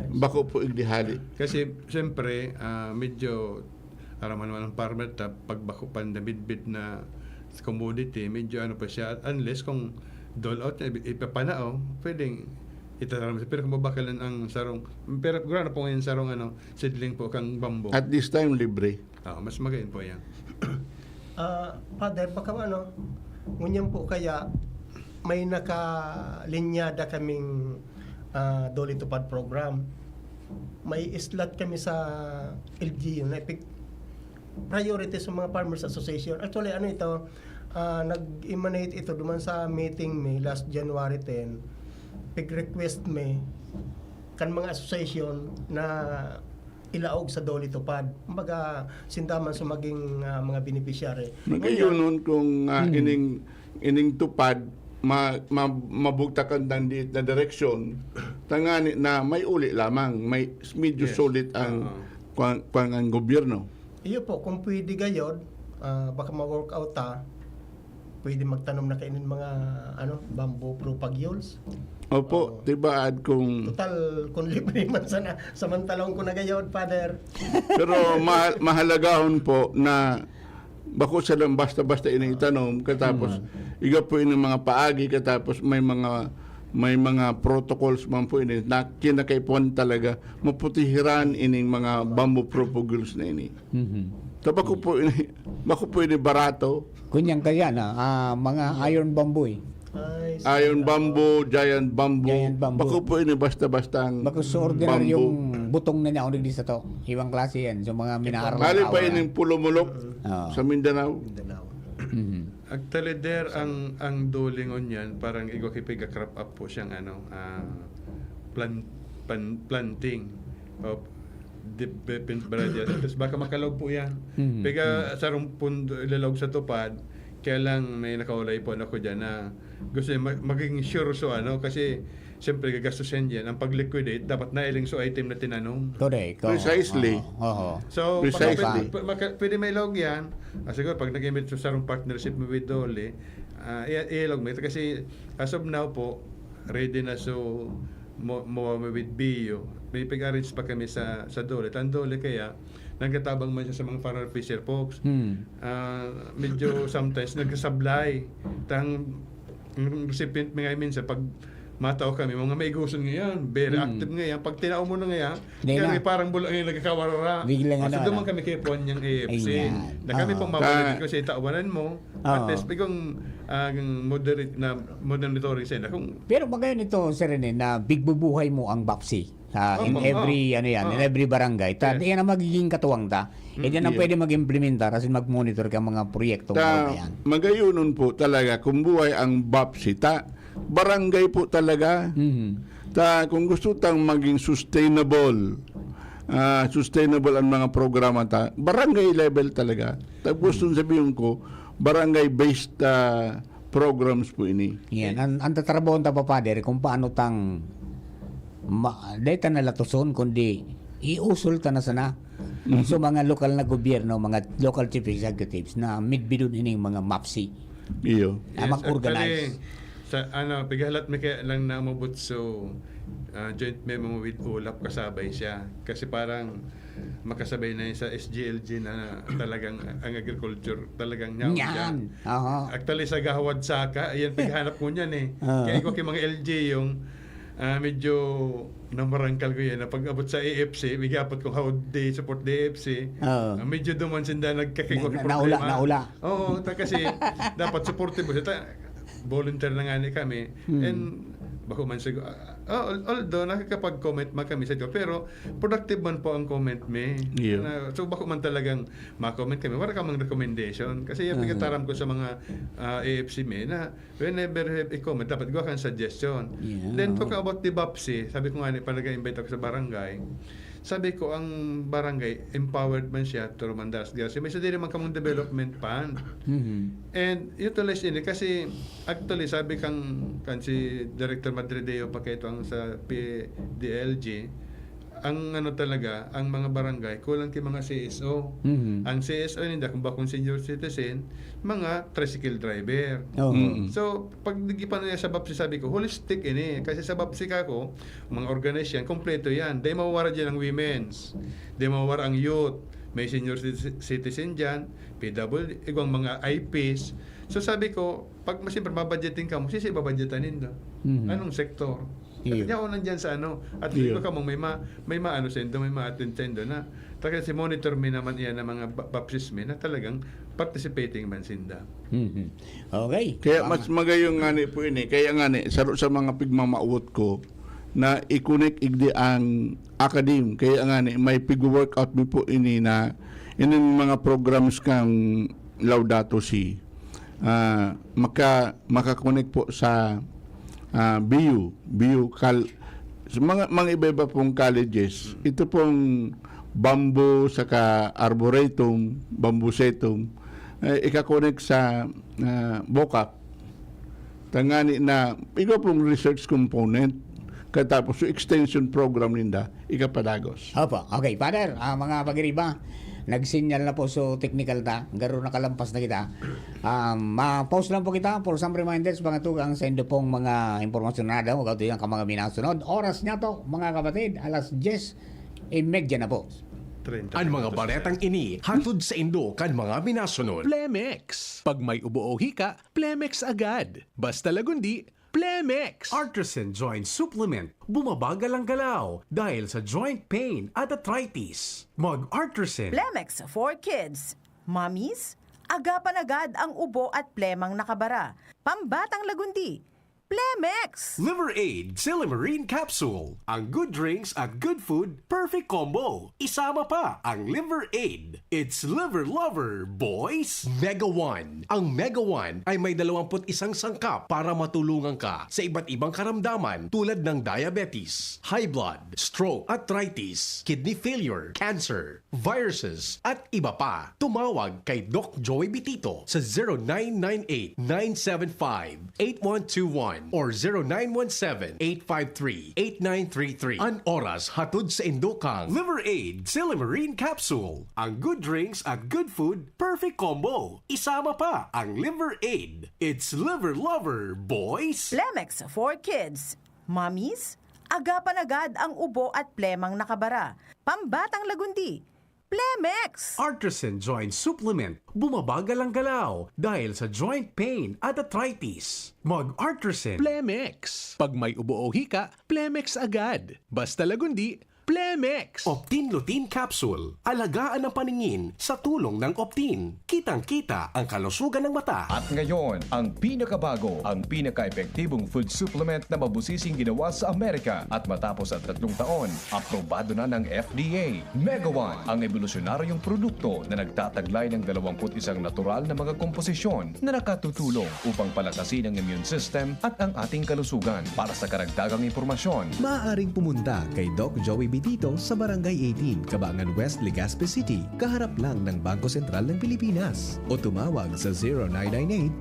Bako po hali. Kasi siyempre medyo araman naman ng farmer pagbako pandabit-bit na commodity, medyo pa siya, unless kung dole out na ipapanao, pwedeng itataram siya. Pero kung babakalan ang sarong, pero gano'n po ngayon sarong seedling po kang bamboo. At this time, libre. Mas magayon po yan. Father, baka ngunyan po kaya may nakalinyada kaming Dole Tupad program. May slot kami sa LGU na priority sa mga Farmers Association. Actually, ito, nag-emanate ito duman sa meeting may last January 10. Pig-request may kan mga association na ilaog sa Dole Tupad. Kumbaga, sindaman sa maging mga beneficiary. Ngayon nun kung ining tupad, mabugtakan din na direksyon, tangani na may uli lamang, may medyo solid ang ang gobyerno. Iyo po, kung pwede gayod, baka ma-workout pwede magtanom na kainin mga bamboo propagules. Opo, tibaad kung Total, kung libre man sana, samantalong ko na gayod, Father. pero mahalagahon po na bako sa lang basta-basta itanom katapos iga po ini mga paagi katapos may mga protocols man po ini na kinakaipuan talaga maputihiran ining mga bamboo propagules na ini. Bako po ini barato. Kunyang kaya na mga iron bamboo. Iron bamboo, giant bamboo. Bako po ini basta-bastang bako sa ordinaryong butong na niya di sa to. Ibang klase yan. So mga minaaraw. Kali pa ining Pulumulok sa Mindanao. Actually, there ang dolingon yan, parang crop up po siyang planting of depend barya. Tapos baka makalog po yan. Pega sarong pundo ilalog sa tupad, kaya lang may nakaulay po ako dyan na gusto niya maging sure kasi siyempre gagastusin yan. Ang pag-liquidate, dapat nailing item na tinanong. Correct. Precisely. So, Precisely. pwede may log yan. Siguro, pag nag-imit sa sarong partnership mo with Dole, ilog mo. Kasi, as of now po, ready na mo with BIO. May pag-arrange pa kami sa Dole. Ang Dole kaya, nagkatabang man siya sa mga farmer fisher folks. Medyo sometimes nagsasablay. Ang recipient mo ngayon minsan, pag mataw kami, mga may gusto ngayon, very active ngayon. Pag tinao mo na ngayon, kaya parang bulang ngayon nagkakawarara. Biglang So, doon kami kay Pon yung AFC. Na kami pong mabalik kasi taawanan mo. At least, bigong moderate na monitoring sila. Pero ba ngayon ito, Sir Rene, na bigbubuhay mo ang BAPSI in every barangay. Yan ang magiging katuwang ta. Yan ang pwede mag-implementa kasi mag-monitor ka mga proyekto. Magayunon po talaga kung buhay ang BAPSI. Barangay po talaga. Kung gusto tang maging sustainable ang mga programa barangay level talaga. Gusto sabihin ko, barangay-based programs po ini. Yan. Ang tatrabaho ta pa, Father, kung paano tang data na latuson, kundi iusul ta na sana. So mga lokal na gobyerno, mga local chief executives na midbidon ining mga MAPSI. Iyo. Mag-organize. Pigahalat may kaya lang na umabot joint memo with ULAP kasabay siya. Kasi parang makasabay na yun sa SGLG na talagang ang agriculture talagang Yan. Actually sa Gahawad Saka, ayan paghanap ko niyan eh. Kaya ko kay mga LG yung medyo namarangkal ko yan na pag-abot sa AFC, bigapot ko how they support the AFC. Medyo duman sinda nagkakiko problema. Naula. Oo, kasi dapat supportive siya. Volunteer na nga kami. And bako man siguro, although nakakapag-comment man kami sa ito, pero productive man po ang comment me. So bako man talagang ma-comment kami. Wala ka mang recommendation. Kasi yung pagkataram ko sa mga AFC me na whenever have a comment, dapat gawa kang suggestion. Then talk about the BAPSI. Sabi ko nga invite ako sa barangay. Sabi ko, ang barangay, empowered man siya to mandas. Kasi may sadiri man kamong development fund. And utilize ini kasi actually sabi si Director Madrideo pa kayo ang sa PDLG, ang talaga, ang mga barangay, kulang kay mga CSO. Ang CSO ninda, kung bakong senior citizen, mga tricycle driver. So, pag nagipan niya sa BAPSI, sabi ko, holistic ini. Kasi sa BAPSI kako, mga organization, kompleto yan. Di mawawara dyan ang women's. Di mawawara ang youth. May senior citizen dyan, PW, ibang mga IPs. So, sabi ko, pag masimple, babudgeting ka mo, sisi babudgetan nindo. Anong sektor? Kaya ako nandyan sa at least ka mong may maano sendo, may ma-attend sendo na talaga si monitor me naman iyan ng mga baptism na talagang participating man sinda. Okay. Kaya mas magayong ngani po ini. Kaya ngani, sa mga pigmamauot ko na i-connect igdi ang academe. Kaya ngani, may pig-workout mo po ini na mga programs kang Laudato Si. Maka-connect po sa BU mga iba-iba pong colleges. Ito pong bamboo saka arboretum, bambusetum, ika-connect sa BOCAP. Tangani na ikaw pong research component katapos yung extension program ninda ikapadagos. Opo. Okay, Father, mga pag-iriba, nagsinyal na po so technical garo nakalampas na kita. Ma-pause lang po kita for some reminders mga tugang sa indo pong mga impormasyon na daw ito yung mga minasunod. Oras niya to mga kapatid, alas 10:30 na po. Ang mga baretang ini hatod sa indo kan mga minasunod. Plemex. Pag may ubo o hika, Plemex agad. Basta lagundi, Plemex. Artisan Joint Supplement. Bumabagal ang galaw dahil sa joint pain at arthritis. Mag-Artisan. Plemex for kids. Mommies, agapan agad ang ubo at plemang nakabara. Pambatang lagundi. Plemex! Liver Aid Silimarine Capsule. Ang good drinks at good food, perfect combo. Isama pa ang Liver Aid. It's liver lover, boys! Mega One. Ang Mega One ay may 21 sangkap para matulungan ka sa iba't ibang karamdaman tulad ng diabetes, high blood, stroke, arthritis, kidney failure, cancer, viruses, at iba pa. Tumawag kay Doc Joey Bitito sa 0998-975-8121 or 0917-853-8933. An oras hatod sa Indokang. Liver Aid Silimarine Capsule. Ang good drinks at good food, perfect combo. Isama pa ang Liver Aid. It's liver lover, boys! Plemex for kids. Mommies, agapan agad ang ubo at plemang nakabara. Pambatang lagundi. Plemex! Artisan Joint Supplement. Bumabagal ang galaw dahil sa joint pain at arthritis. Mag-Artisan. Plemex. Pag may ubo o hika, Plemex agad. Basta lagundi, Plemex. Optin Lutein Capsule. Alagaan ang paningin sa tulong ng Optin. Kitang-kita ang kalusugan ng mata. At ngayon, ang pinakabago, ang pinaka-epektibong food supplement na mabusising ginawa sa Amerika at matapos at 3 taon, aprobado na ng FDA. Mega One, ang evolusyonaryong produkto na nagtataglay ng 21 natural na mga komposisyon na nakatutulong upang palakasin ang immune system at ang ating kalusugan. Para sa karagdagang impormasyon, maaaring pumunta kay Doc Joey Bitito sa Barangay 18, Cabangan West, Legazpi City, kaharap lang ng Bangko Sentral ng Pilipinas. O tumawag sa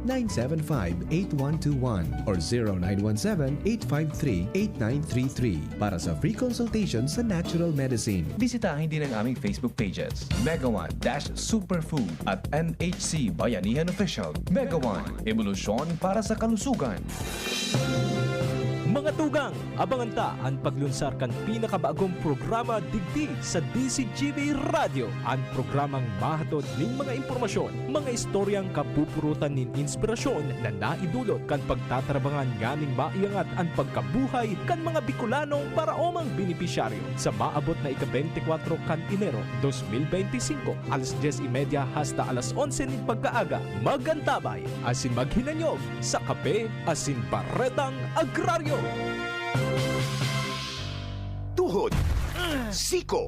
0998-975-8121 or 0917-853-8933 para sa free consultation sa natural medicine. bisitahin din ang aming Facebook pages, Mega One Superfood at NHC Bayanihan Official. Mega One, evolusyon para sa kalusugan. Mga tugang, abangan ta ang paglunsar kan pinakabagong programa digdi sa DCGV Radio. Ang programang mahatod ning mga impormasyon, mga istoryang kapupurutan nin inspirasyon na naidulot kan pagtatrabangan ganing maiangat ang pagkabuhay kan mga Bicolanong paraomang benepisyaryo sa maabot na ika-24 kan Enero 2025 alas 10:30 hasta alas 11 ning pagkaaga. Magantabay asin maghinanyog sa Kape asin Baretang Agraryo. Tuhod, siko,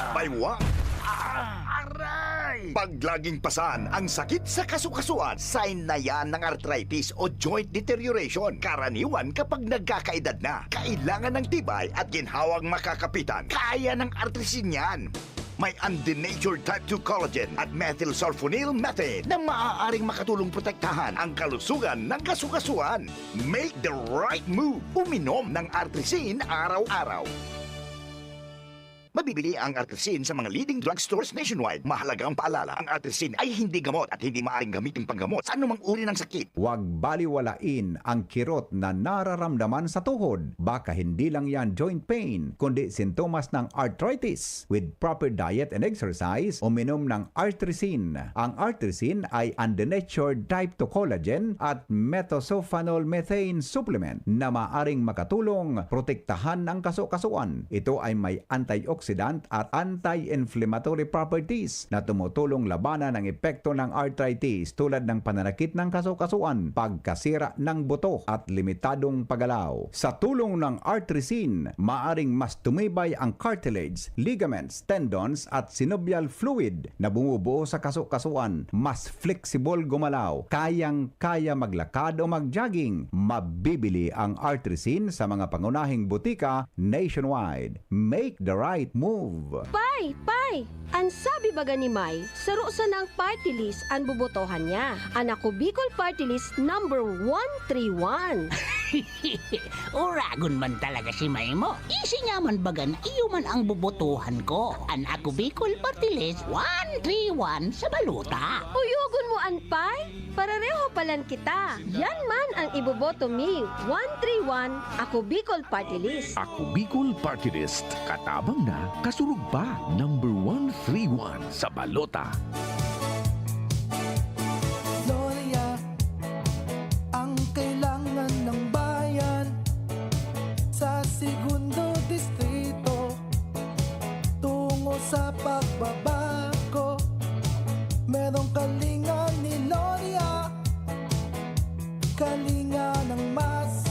baywang, aray! Pag laging pasan ang sakit sa kasukasuan, sign na yan ng arthritis o joint deterioration. Karaniwan kapag nagkakaedad na, kailangan ng tibay at ginhawang makakapitan. Kaya ng artrisin yan. May undenatured type 2 collagen at methylsulfonyl methane na maaaring makatulong protektahan ang kalusugan ng kasukasuan. Make the right move. Uminom ng Artrisin araw-araw. Mabibili ang Artrisin sa mga leading drugstores nationwide. Mahalaga ang paalala, ang Artrisin ay hindi gamot at hindi maaaring gamitin panggamot sa anumang uri ng sakit. Huwag baliwalain ang kirot na nararamdaman sa tuhod. Baka hindi lang yan joint pain, kundi sintomas ng arthritis. With proper diet and exercise, uminom ng Artrisin. Ang Artrisin ay undenatured type 2 collagen at methylsulfonyl methane supplement na maaaring makatulong protektahan ang kasukasuan. Ito ay may antioxidant at anti-inflammatory properties na tumutulong labanan ang epekto ng arthritis tulad ng pananakit ng kasukasuan, pagkasira ng buto at limitadong paggalaw. Sa tulong ng Artrisin, maaring mas tumibay ang cartilage, ligaments, tendons at synovial fluid na bumubuo sa kasukasuan, mas flexible gumalaw, kayang-kaya maglakad o mag-jogging. Mabibili ang Artrisin sa mga pangunahing butika nationwide. Make the right move. Pay! Ang sabi baga ni May, saro sa ng party list ang bubotohan niya. Anak ko Bicol Party List number 131. Uragon man talaga si May mo. Easy nga man baga na iyo man ang bubotohan ko. Anak ko Bicol Party List 131 sa baluta. Uyugon mo Anpay? Parareho palan kita. Yan man ang iboboto mi. 131, ako Bicol Party List. Ako Bicol Party List. Katabang na, kasurug pa. Number 131 sa balota. Gloria, ang kailangan ng bayan sa segundo distrito tungo sa pagbabago. Merong kalinga ni Gloria, kalinga ng mas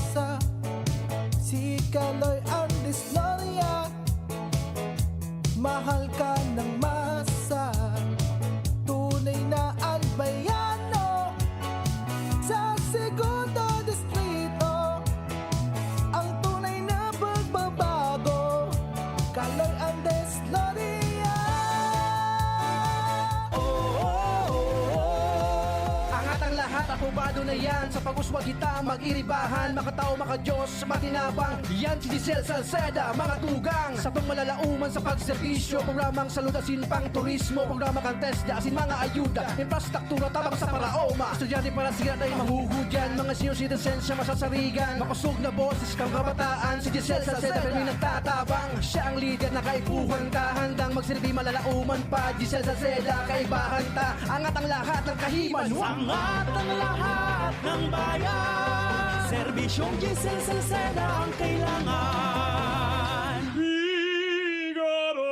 Aprobado na yan sa pag-uswag kita mag-iribahan, makatao, makadiyos, matinabang. Yan si Giselle Salceda, mga tugang sa pangmalalauman sa pagserbisyo. Programang salud asin pang turismo, programa kantesda asin mga ayuda, infrastruktura tabang sa paraoma. Estudyante para siya ay mahuhudyan, mga senior citizens siya masasarigan. Makusog na boses kang kabataan, si Giselle Salceda pero nagtatabang. Siya ang leader na kaipuhan ka, handang magsilbi malalauman pa. Giselle Salceda, kaibahan ta, angat ang lahat ng kahiman. Angat ang lahat ng bayan, serbisyong Giselle Salceda ang kailangan.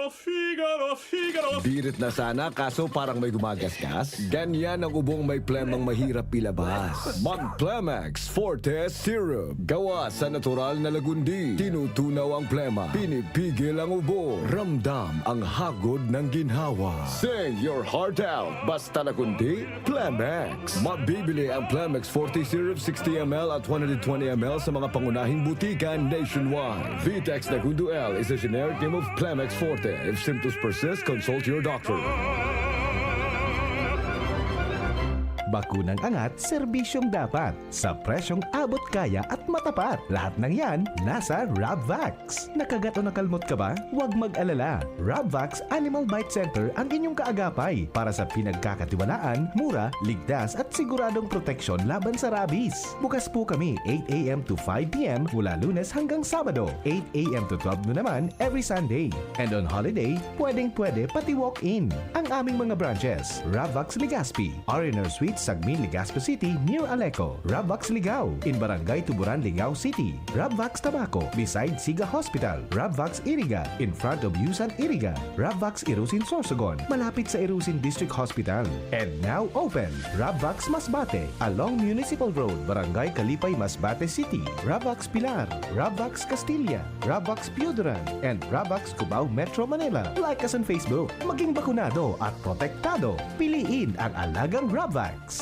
Figaro. Birit na sana kaso parang may gumagasgas. Ganyan ang ubong may plemang mahirap ilabas. Mag-Plemex Forte Syrup. Gawa sa natural na lagundi. Tinutunaw ang plema. Pinipigil ang ubo. Ramdam ang hagod ng ginhawa. Sing your heart out. Basta lagundi, Plemex. Mabibili ang Plemex Forte Syrup 60ml at 120ml sa mga pangunahing butika nationwide. Vitex Nagundo L is a generic name of Plemex Forte. If symptoms persist, consult your doctor. Bakunang angat, serbisyong dapat. Sa presyong abot kaya at matapat. Lahat ng yan, nasa Rabvax. Nakagat o nakalmot ka ba? Huwag mag-alala. Rabvax Animal Bite Center ang inyong kaagapay para sa pinagkakatiwalaan, mura, ligtas at siguradong proteksyon laban sa rabies. Bukas po kami 8 a.m. to 5 p.m. mula Lunes hanggang Sabado. 8 a.m. to 12 naman every Sunday. And on holiday, pwedeng-pwede pati walk-in. Ang aming mga branches, Rabvax Legazpi, R&R Suites Sagmin, Legazpi City, near Aleco. Rabvax Ligao, in Barangay Tuburan, Ligao City. Rabvax Tabaco, beside Siga Hospital. Rabvax Iriga, in front of Yusan Iriga. Rabvax Irusin Sorsogon, malapit sa Irusin District Hospital. And now open, Rabvax Masbate, along Municipal Road, Barangay Kalipay, Masbate City. Rabvax Pilar, Rabvax Castilla, Rabvax Piudaran, and Rabvax Cubao Metro Manila. Like us on Facebook, maging bakunado at protektado. Piliin ang alagang Rabvax.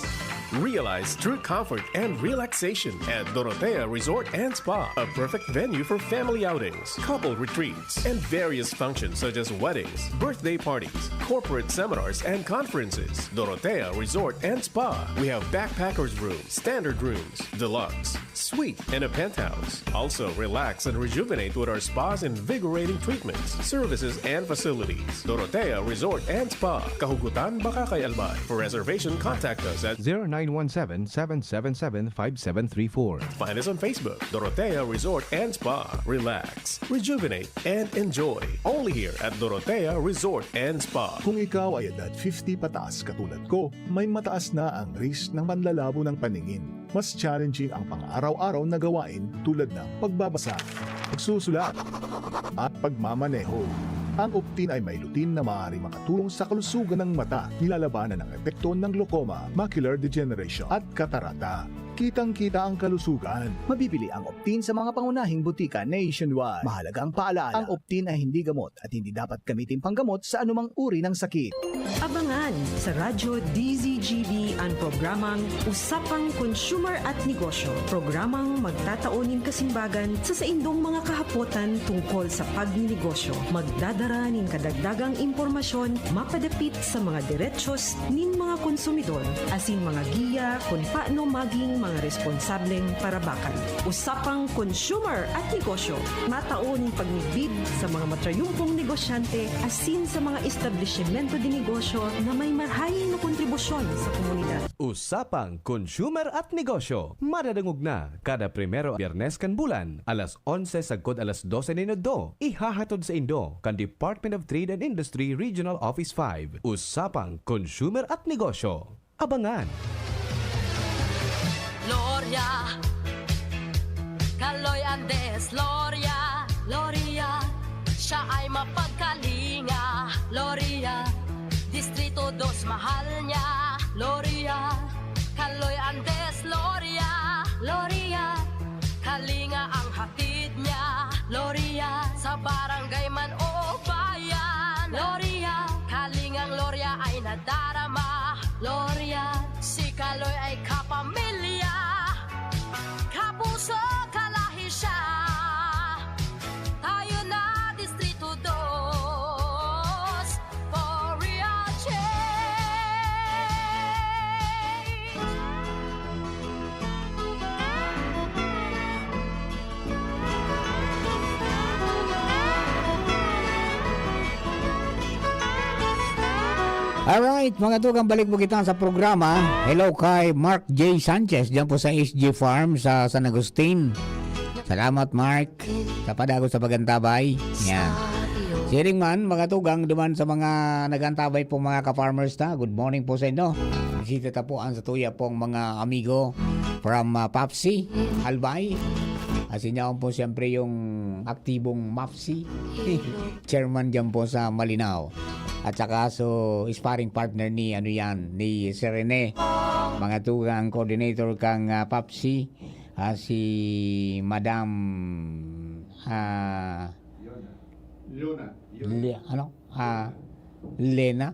Realize true comfort and relaxation at Dorotea Resort and Spa, a perfect venue for family outings, couple retreats, and various functions such as weddings, birthday parties, corporate seminars, and conferences. Dorotea Resort and Spa. We have backpackers rooms, standard rooms, deluxe, suite, and a penthouse. Also, relax and rejuvenate with our spa's invigorating treatments, services, and facilities. Dorotea Resort and Spa, Kahugutan, Bakakay, Albay. For reservation, contact us at 0917-777-5734. Find us on Facebook, Dorotea Resort and Spa. Relax, rejuvenate, and enjoy. Only here at Dorotea Resort and Spa. Kung ikaw ay edad 50 pataas katulad ko, may mataas na ang risk ng panlalabo ng paningin. Mas challenging ang pang-araw-araw na gawain tulad ng pagbabasa, pagsusulat, at pagmamaneho. Ang Optin ay may lutin na maaaring makatulong sa kalusugan ng mata, nilalabanan ng epekto ng glaucoma, macular degeneration at katarata. Kitang-kita ang kalusugan. Mabibili ang Optin sa mga pangunahing butika nationwide. Mahalagang paalala, ang Optin ay hindi gamot at hindi dapat gamitin panggamot sa anumang uri ng sakit. Abangan sa Radyo DZGB ang programang Usapang Consumer at Negosyo. Programang magtataunin kasimbagan sa saindong mga kahapotan tungkol sa pagninegosyo. Magdadara nin kadagdagang impormasyon mapadapit sa mga diretsyon nin mga konsumidor asin mga giya kung paano maging mga responsableng parabakan. Usapang Consumer at Negosyo. Mataon pagnibid sa mga matrayumpong negosyante asin sa mga establishmento de negosyo na may marhayin na kontribusyon sa komunidad. Usapang Consumer at Negosyo. Madadangog na kada primero Biyernes kan bulan, alas 11 sagkod alas 12 minuto. Ihahatod sa Indo kan Department of Trade and Industry Regional Office 5. Usapang Consumer at Negosyo. Abangan! Gloria, Kaloy Andes, Gloria, Gloria, siya ay mapagkalinga, Gloria, Distrito 2 mahal niya, Gloria, Kaloy Andes, Gloria, Gloria, kalinga ang hatid niya, Gloria, sa barangay man o bayan, Gloria, kalingang Gloria ay nadarama, Gloria, si Kaloy ay kapamilya, kapuso kalahi siya, tayo na Distrito 2 for real change. Alright, mga tugang, balik po kita sa programa. Hello kay Mark J. Sanchez dyan po sa SG Farm sa San Agustin. Salamat, Mark, sa padago sa pagantabay. Yan. Siring man, mga tugang, duman sa mga nagantabay po mga ka-farmers na. Good morning po sa inyo. Bisita tapuan sa tuya pong mga amigo from Papsi, Albay. Asinyaon po siyempre yung aktibong MAPSI, chairman dyan po sa Malinaw. At saka sparring partner ni ni Sir Rene. Mga tugang coordinator kang PAPSI, si Madam Lena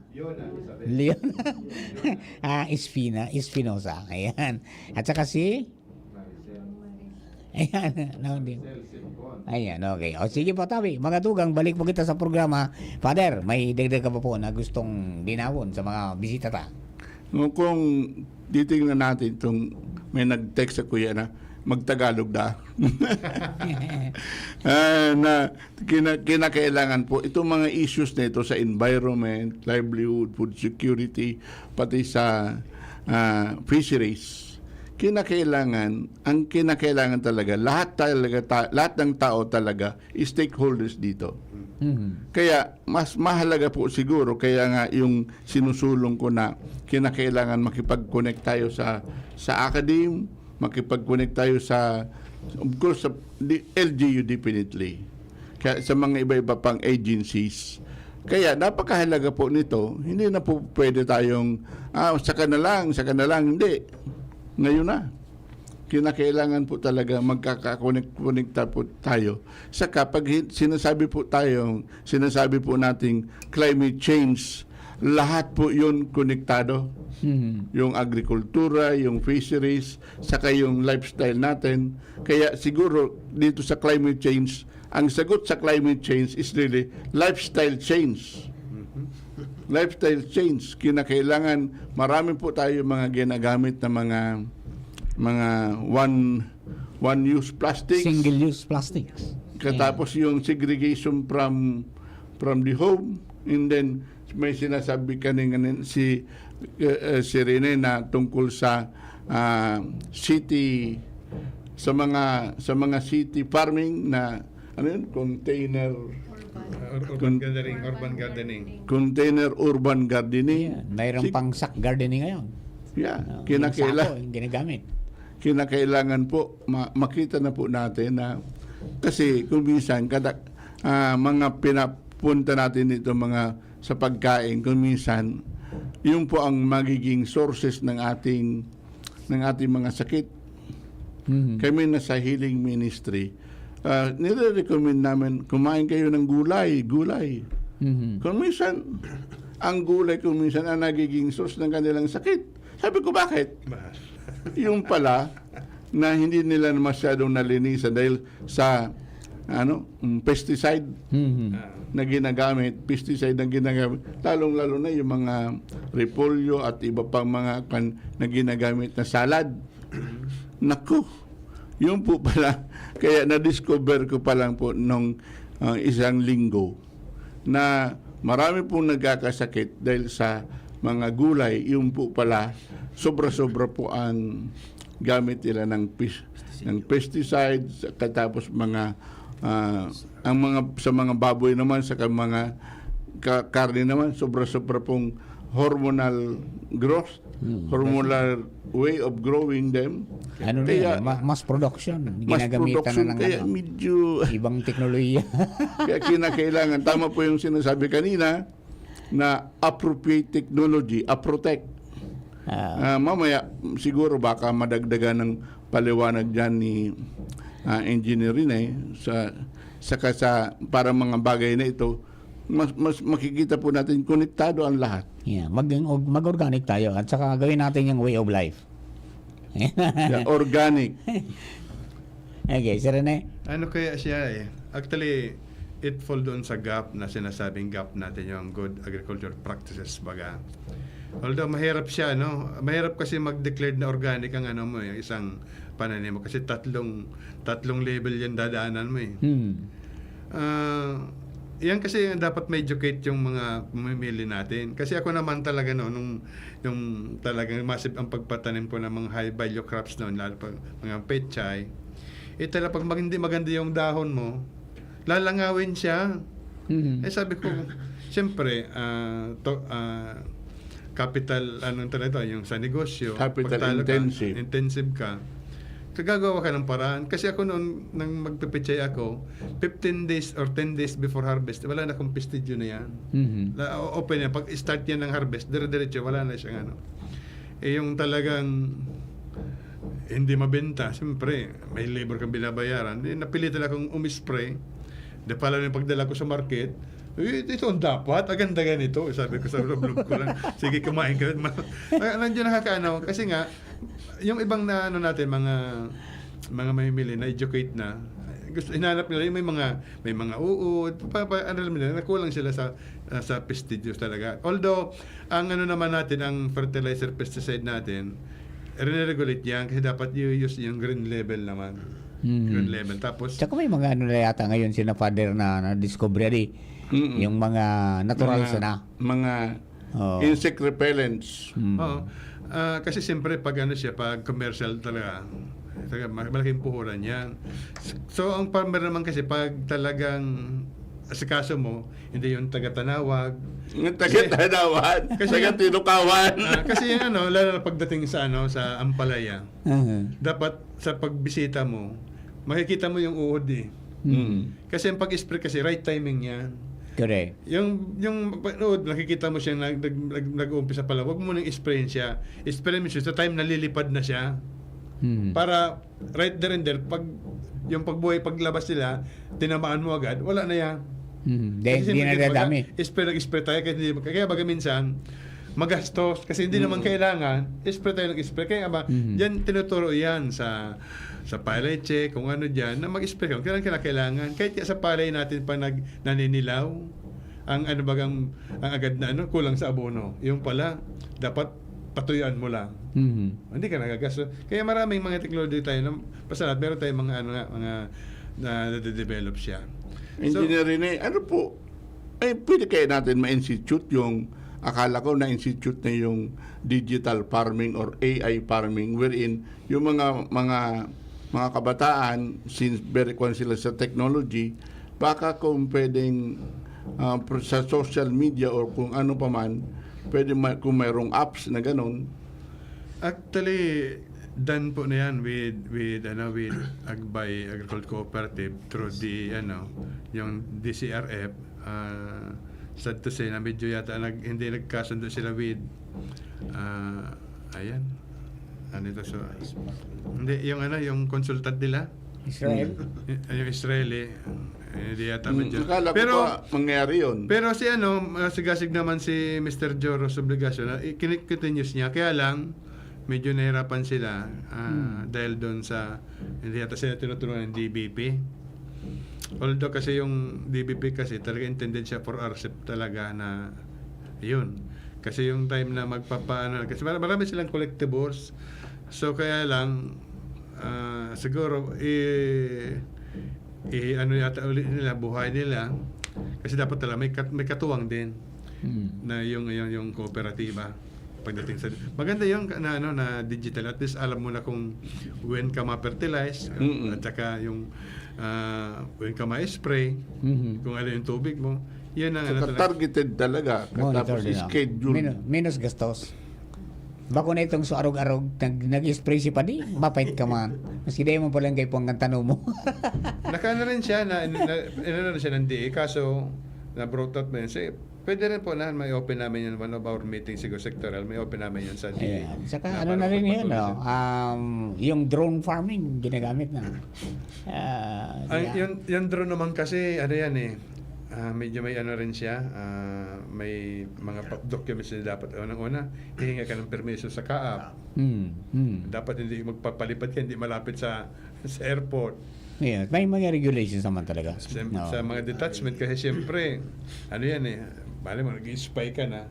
Espinosa. Ayan. At saka si Ayan, okay. O sige po, Tabi. Mga tugang, balik po kita sa programa. Father, may dagdag ka pa po na gustong dinawon sa mga bisita ta? Kung titingnan natin itong may nag-text sa kuya na magtagalog na. Na kinakailangan po itong mga issues na ito sa environment, livelihood, food security, pati sa fisheries. Ang kinakailangan talaga, lahat ng tao talaga, stakeholders dito. Mm-hmm. Kaya, mas mahalaga po siguro, kaya nga yung sinusulong ko na kinakailangan makipag-connect tayo sa academe, makipag-connect tayo of course, sa LGU definitely. Kaya sa mga iba-iba pang agencies. Kaya napakahalaga po nito, hindi na po pwede tayong, saka na lang, hindi. Ngayon na, kinakailangan po talaga magkakakonekta po tayo. Saka pag sinasabi po nating climate change, lahat po yun konektado. Mm-hmm. Yung agrikultura, yung fisheries, saka yung lifestyle natin. Kaya siguro dito sa climate change, ang sagot sa climate change is really lifestyle change. Lifestyle change, kinakailangan marami po tayo mga ginagamit na mga one use plastics, single use plastics. Katapos yung segregation from the home, and then may sinasabi kanina si Rene na tungkol sa city sa mga city farming na container urban gardening. Container urban gardening. Yeah, mayroon pang sack gardening ngayon. Yeah, ginagamit. Kinakailangan po makita na po natin na kasi kung minsan mga pinapunta natin dito mga sa pagkain, kung minsan yung po ang magiging sources ng ating mga sakit. Mm-hmm. Kami na sa healing ministry, nire-recommend namin kumain kayo ng gulay. Mm-hmm. Kung minsan ang gulay kung minsan ang nagiging source ng kanilang sakit. Sabi ko, bakit? Yung pala na hindi nila masyadong nalinisan dahil sa pesticide na ginagamit, lalong-lalo na yung mga repolyo at iba pang mga na ginagamit na salad. Naku, yun po pala, kaya na-discover ko pa lang po nung isang linggo na marami pong nagkakasakit dahil sa mga gulay, yung po pala, sobra-sobra po ang gamit nila ng pesticides, katapos sa mga baboy naman, sa mga karne naman, sobra-sobra pong hormonal growth, hormonal way of growing them. Kaya mass production, ginagamitan na ng kaya medyo ibang teknolohiya. Kaya kinakailangan, tama po yung sinasabi kanina, na appropriate technology, Aprotech. Mamaya, siguro baka madagdagan ng paliwanag dyan ni Engineer Rene sa para mga bagay na ito, mas makikita po natin konektado ang lahat. Yeah, mag-organic tayo at saka gawin natin yung way of life. Yeah, organic. Okay, Sir Rene? Ano kaya siya Actually, it fall doon sa gap na sinasabing gap natin yung good agriculture practices baga. Although mahirap siya, no? Mahirap kasi mag-declare na organic ang yung isang pananim mo kasi tatlong label yan dadaanan mo . yan kasi dapat ma-educate yung mga mamimili natin. Kasi ako naman talaga nung talagang massive ang pagpatanim ko ng mga high value crops noon, lalo pa mga pechay. Talaga pag hindi maganda yung dahon mo, lalangawin siya. Sabi ko, siyempre, capital, anong talaga yung sa negosyo, Capital intensive ka, gagawa ka ng paraan. Kasi ako noon, nang magpipichay ako, 15 days or 10 days before harvest, wala na akong pestidyo na yan. Open yan. Pag start yan ng harvest, dire-diretso, wala na siyang ano. Yung talagang hindi mabenta, siyempre, may labor kang binabayaran. Napilitan akong umispray. Pala yung pagdala ko sa market, ito ang dapat, aganda ganito. Sabi ko sa blog ko lang, sige, kumain ka. Nandiyan nakakaano, kasi nga, yung ibang na ano natin, mga mamimili na educate na, gusto hinanap nila yung may mga uod, ano nila, nakulang sila sa pesticides talaga. Although ang ano naman natin, ang fertilizer pesticide natin, re-regulate yan kasi dapat i-use yung green label naman. Green label. Tapos tsaka may mga ano na yata ngayon sina father na discovery yung mga natural na mga insect repellents. Kasi siyempre pag ano siya, pag commercial talaga malaking puhuran yan. So ang farmer naman kasi pag talagang sa kaso mo, hindi yung taga-Tanawag. Kasi taga-Tinukawan. Kasi yung ano, lalo na pagdating sa ano, sa Ampalaya, dapat sa pagbisita mo, makikita mo yung uod eh. Kasi yung pag-spray kasi, right timing yan. Correct. Yung uod, nakikita mo siya nag-uumpisa pala, wag mo nang sprayin siya. Sprayin mo siya sa time na lilipad na siya. Para right there and there, pag yung pagbuhay, paglabas nila, tinamaan mo agad, wala na yan. Hindi na dadami. Spray tayo, kaya baga minsan, magastos, kasi hindi naman kailangan, spray tayo ng-spray. Kaya ba, yan, tinuturo yan sa palay check, kung ano dyan, na mag-spray kung kailangan. Kahit sa palay natin pa naninilaw, ang ano bagang, ang agad na ano, kulang sa abono. Yung pala, dapat patuyuan mo lang. Hindi ka nagagastos. Kaya maraming mga technology tayo na pasalamat, meron tayong mga ano nga, mga na-develop siya. Engineer Rene, ano po, pwede kaya natin ma-institute yung, akala ko na-institute na yung digital farming or AI farming, wherein yung mga kabataan, since very kwan sila sa technology, baka kung pwedeng sa social media or kung ano pa man, pwede kung mayroong apps na ganun. Actually, done po na yan with Agbay Agricultural Cooperative through the yung DCRF. Sad to say na medyo yata hindi nagkasundo sila with ayan, ano ito, so hindi yung consultant nila Israel, yung Israeli, hindi yata medyo. Akala ko pa mangyari yun. Pero si sigasig naman si Mr. Joros Obligasyon, continuous niya, kaya lang medyo nahirapan sila dahil doon sa hindi yata sila tinutulungan ng DBP. Although kasi yung DBP kasi talaga intended siya for RCEP talaga na yun. Kasi yung time na magpapaano, kasi marami silang collectibles. So kaya lang siguro ano yata ulit nila, buhay nila. Kasi dapat talaga may katuwang din na yung kooperatiba. Pagdating sa maganda yung na digital, at least alam mo na kung when ka ma-fertilize at saka yung when ka ma-spray, kung ano yung tubig mo, yun ang targeted talaga, tapos schedule, minus gastos. Bako na itong suarog-arog nag-spray si Padi, mapait ka man. Maski di mo palang kay pong tanong mo. Nakana rin siya na siya ng DA, kaso na brought out mo yun. Pwede rin po na may open namin yun, one of our meetings siguro sectoral, may open namin yun sa DA. Saka ano na rin yun, yung drone farming ginagamit na. Yung drone naman kasi, ano yan medyo may ano rin siya, may mga documents na dapat unang-una, hihinga ka ng permiso sa CAAP. Dapat hindi magpapalipad ka, hindi malapit sa airport. Yeah, may mga regulations naman talaga. Sa mga detachment kasi siyempre ano yan bale mo nag-spy ka na.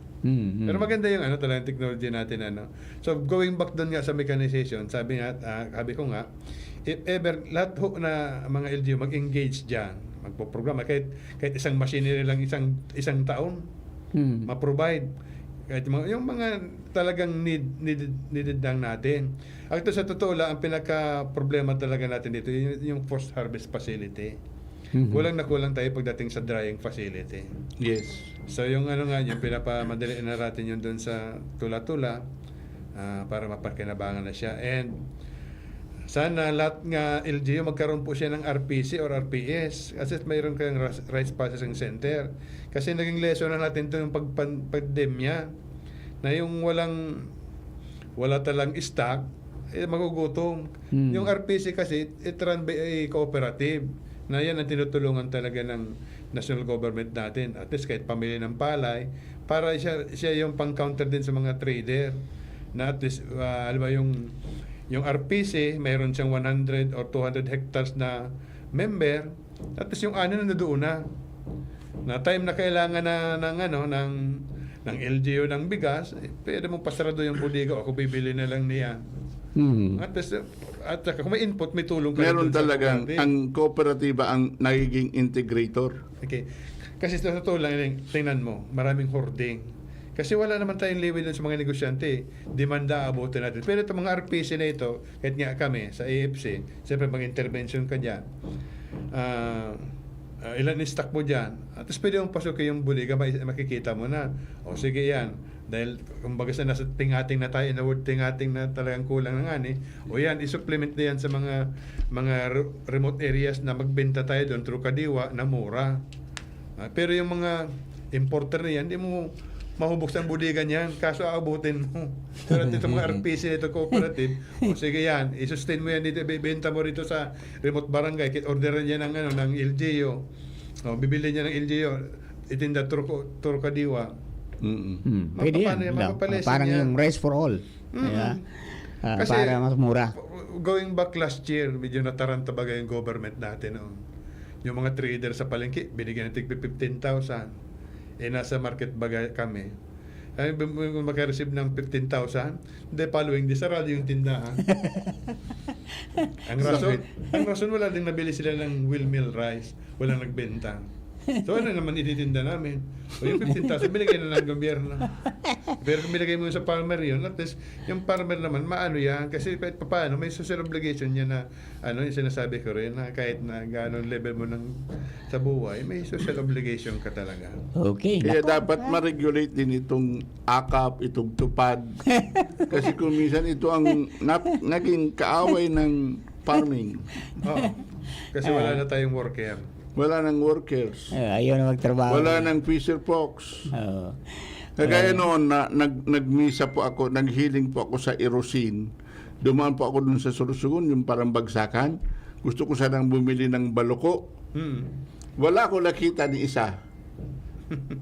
Pero maganda yung talagang technology natin So going back doon nga sa mechanization, sabi ko nga, if ever lahat na mga LGU mag-engage diyan magpo-programa kahit isang machinery lang isang taon ma-provide. Kahit yung mga talagang needed lang natin. Actually, sa totoo lang, ang pinaka-problema talaga natin dito, yung post-harvest facility. Kulang na kulang tayo pagdating sa drying facility. Yes. So, yung yung pinapamadali na natin yun doon sa tula-tula para mapakinabangan na siya. And sana lahat nga LGU magkaroon po siya ng RPC or RPS kasi mayroon kayong Rice Processing Center. Kasi naging lesson na natin ito yung pagpandemya na yung wala talang stock, magugutom. Yung RPC kasi, it run by a cooperative na yan ang tinutulungan talaga ng national government natin. At least kahit pamili ng palay, para siya yung pang-counter din sa mga trader. Na at least, alam mo yung RPC, mayroon siyang 100 or 200 hectares na member, at least yung ano na doon na time na kailangan ng LGU ng bigas, pwede mong pasarado yung bodega o ako bibili na lang niya. At saka kung may input, may tulong ka. Meron talagang ang kooperatiba ang nagiging integrator. Okay. Kasi sa totoo lang, tingnan mo, maraming hoarding. Kasi wala naman tayong leeway dun sa mga negosyante. Demanda, abutin natin. Pero itong mga RPC na ito, kahit nga kami sa AFC, siyempre mag-intervention ka dyan. Ilan stock mo dyan? At least pwede mong pasukin yung buliga, makikita mo na. O sige yan. Dahil kumbaga sa nasa tingating na tayo, in the word tingating na talagang kulang ng ani. O yan, isupplement na yan sa mga remote areas na magbenta tayo doon through Kadiwa na mura. Pero yung mga importer na yan, hindi mo mahubog sa budigan yan, kaso aabutin mo. Pero ito mga RPC nito cooperative, o sige yan, i-sustain mo yan dito, ibenta mo rito sa remote barangay, orderan niya ng LGU, o bibili niya ng LGU, itinda Turo Kadiwa. Pwede yan. Parang yung Rice for All. Kasi, para mas mura. Going back last year, medyo nataranta bagay yung government natin. Yung mga trader sa palengke, binigyan ng tig 15,000. Nasa market bagay kami. Kung makareceive ng 15,000, the following day, sarado yung tindahan. ang rason, wala din nabili sila ng wheelmill rice. Walang nagbenta. So ano naman ititinda namin? O yung 15,000, binigay na ng gobyerno. Pero kung binigay mo sa farmer yun, at least yung farmer naman, maano yan. Kasi kahit paano, may social obligation niya na, yung sinasabi ko rin, na kahit na gano'ng level mo sa buhay, may social obligation ka talaga. Okay. Kaya dapat ma-regulate din itong AKAP, itong tupad. Kasi kung minsan ito ang naging kaaway ng farming. Kasi wala na tayong worker. Wala nang workers. Ayaw na magtrabaho. Wala nang fisher folks. Kagaya noon, nagmisa po ako, naghealing po ako sa Erosin. Dumaan po ako dun sa Sorsogon, yung parang bagsakan. Gusto ko sanang bumili ng baloko. Wala ko nakita ni isa.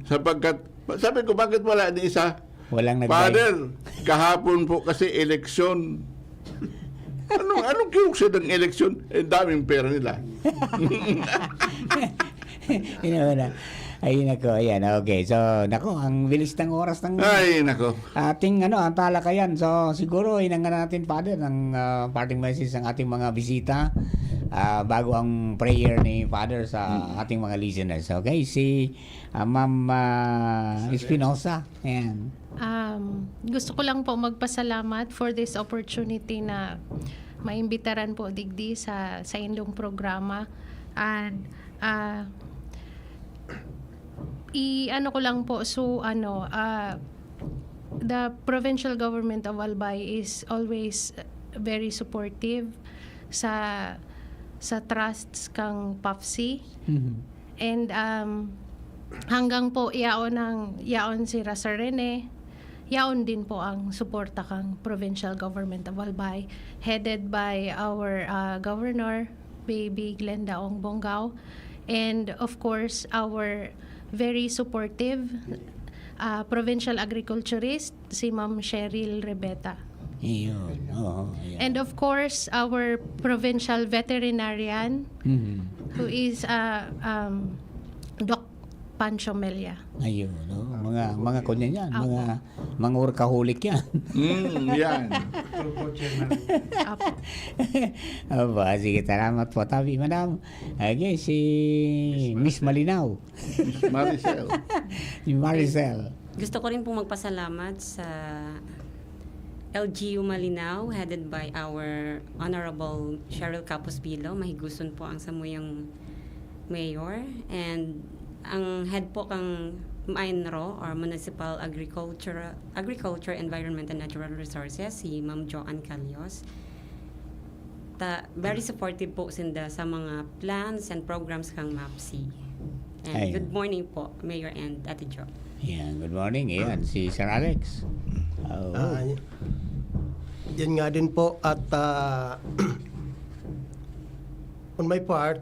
Sapagkat, sabi ko, bakit wala ni isa? Walang Father, kahapon po kasi eleksyon. Anong kiuksid ng eleksyon? Daming pera nila. Ay, nako, ayan, okay. So, nako, ang bilis ng oras ng ay, nako. Ating ang talakayan. So, siguro inangan natin, Father, ng parting message ng ating mga bisita bago ang prayer ni Father sa ating mga listeners. Okay, si Ma'am Espinosa. Ayan. Gusto ko lang po magpasalamat for this opportunity na maimbitaran po digdi sa indong programa. And ano ko lang po, so the provincial government of Albay is always very supportive sa trusts kang PAFC. And hanggang po yaon si Rasa Rene, yaon din po ang suporta kang provincial government of Albay, headed by our governor, Baby Glenda Ong Bonggao, and of course our very supportive provincial agriculturist, si Ma'am Cheryl Rebeta. And of course our provincial veterinarian, who is Pancho Mella. Ayun, no? Mga kunyan yan, mga workaholic yan. Yan. Apo. Aba, sige, salamat po. Tabi, madam. Okay, si Miss Malinaw. Miss Maricel. Si Maricel. Gusto ko rin pong magpasalamat sa LGU Malinaw, headed by our Honorable Cheryl Capos-Bilo. Mahiguson po ang samuyang mayor. And ang head po kang MINRO, or Municipal Agriculture, Environment and Natural Resources, si Ma'am Joanne Calios. Very supportive po sinda sa mga plans and programs kang MAPC. And good morning po, Mayor and Ate Jo. Yan, good morning. Yan, si Sir Alex. Yan nga din po at on my part,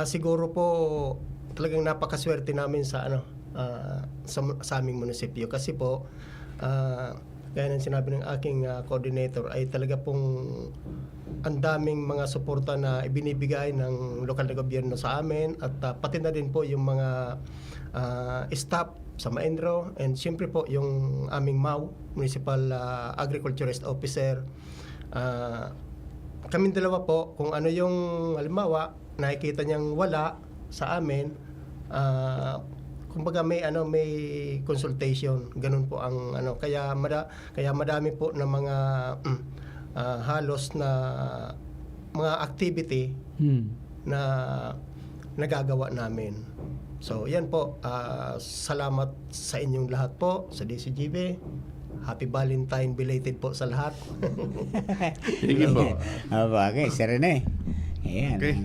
siguro po talagang napakaswerte namin sa sa aming munisipyo kasi po gaya ng sinabi ng aking coordinator ay talaga pong ang daming mga suporta na ibinibigay ng lokal na gobyerno sa amin at pati na din po yung mga staff sa MINRO and siyempre po yung aming MAU, Municipal Agriculturist Officer. Kaming dalawa po, kung ano yung halimbawa, nakikita niyang wala sa amin, kumbaga may consultation, ganun po ang kaya madami po na mga halos na mga activity na nagagawa namin. So, yan po. Salamat sa inyong lahat po sa DCGB. Happy Valentine belated po sa lahat. Sige po. Okay, Sir Rene. Ayan. Okay.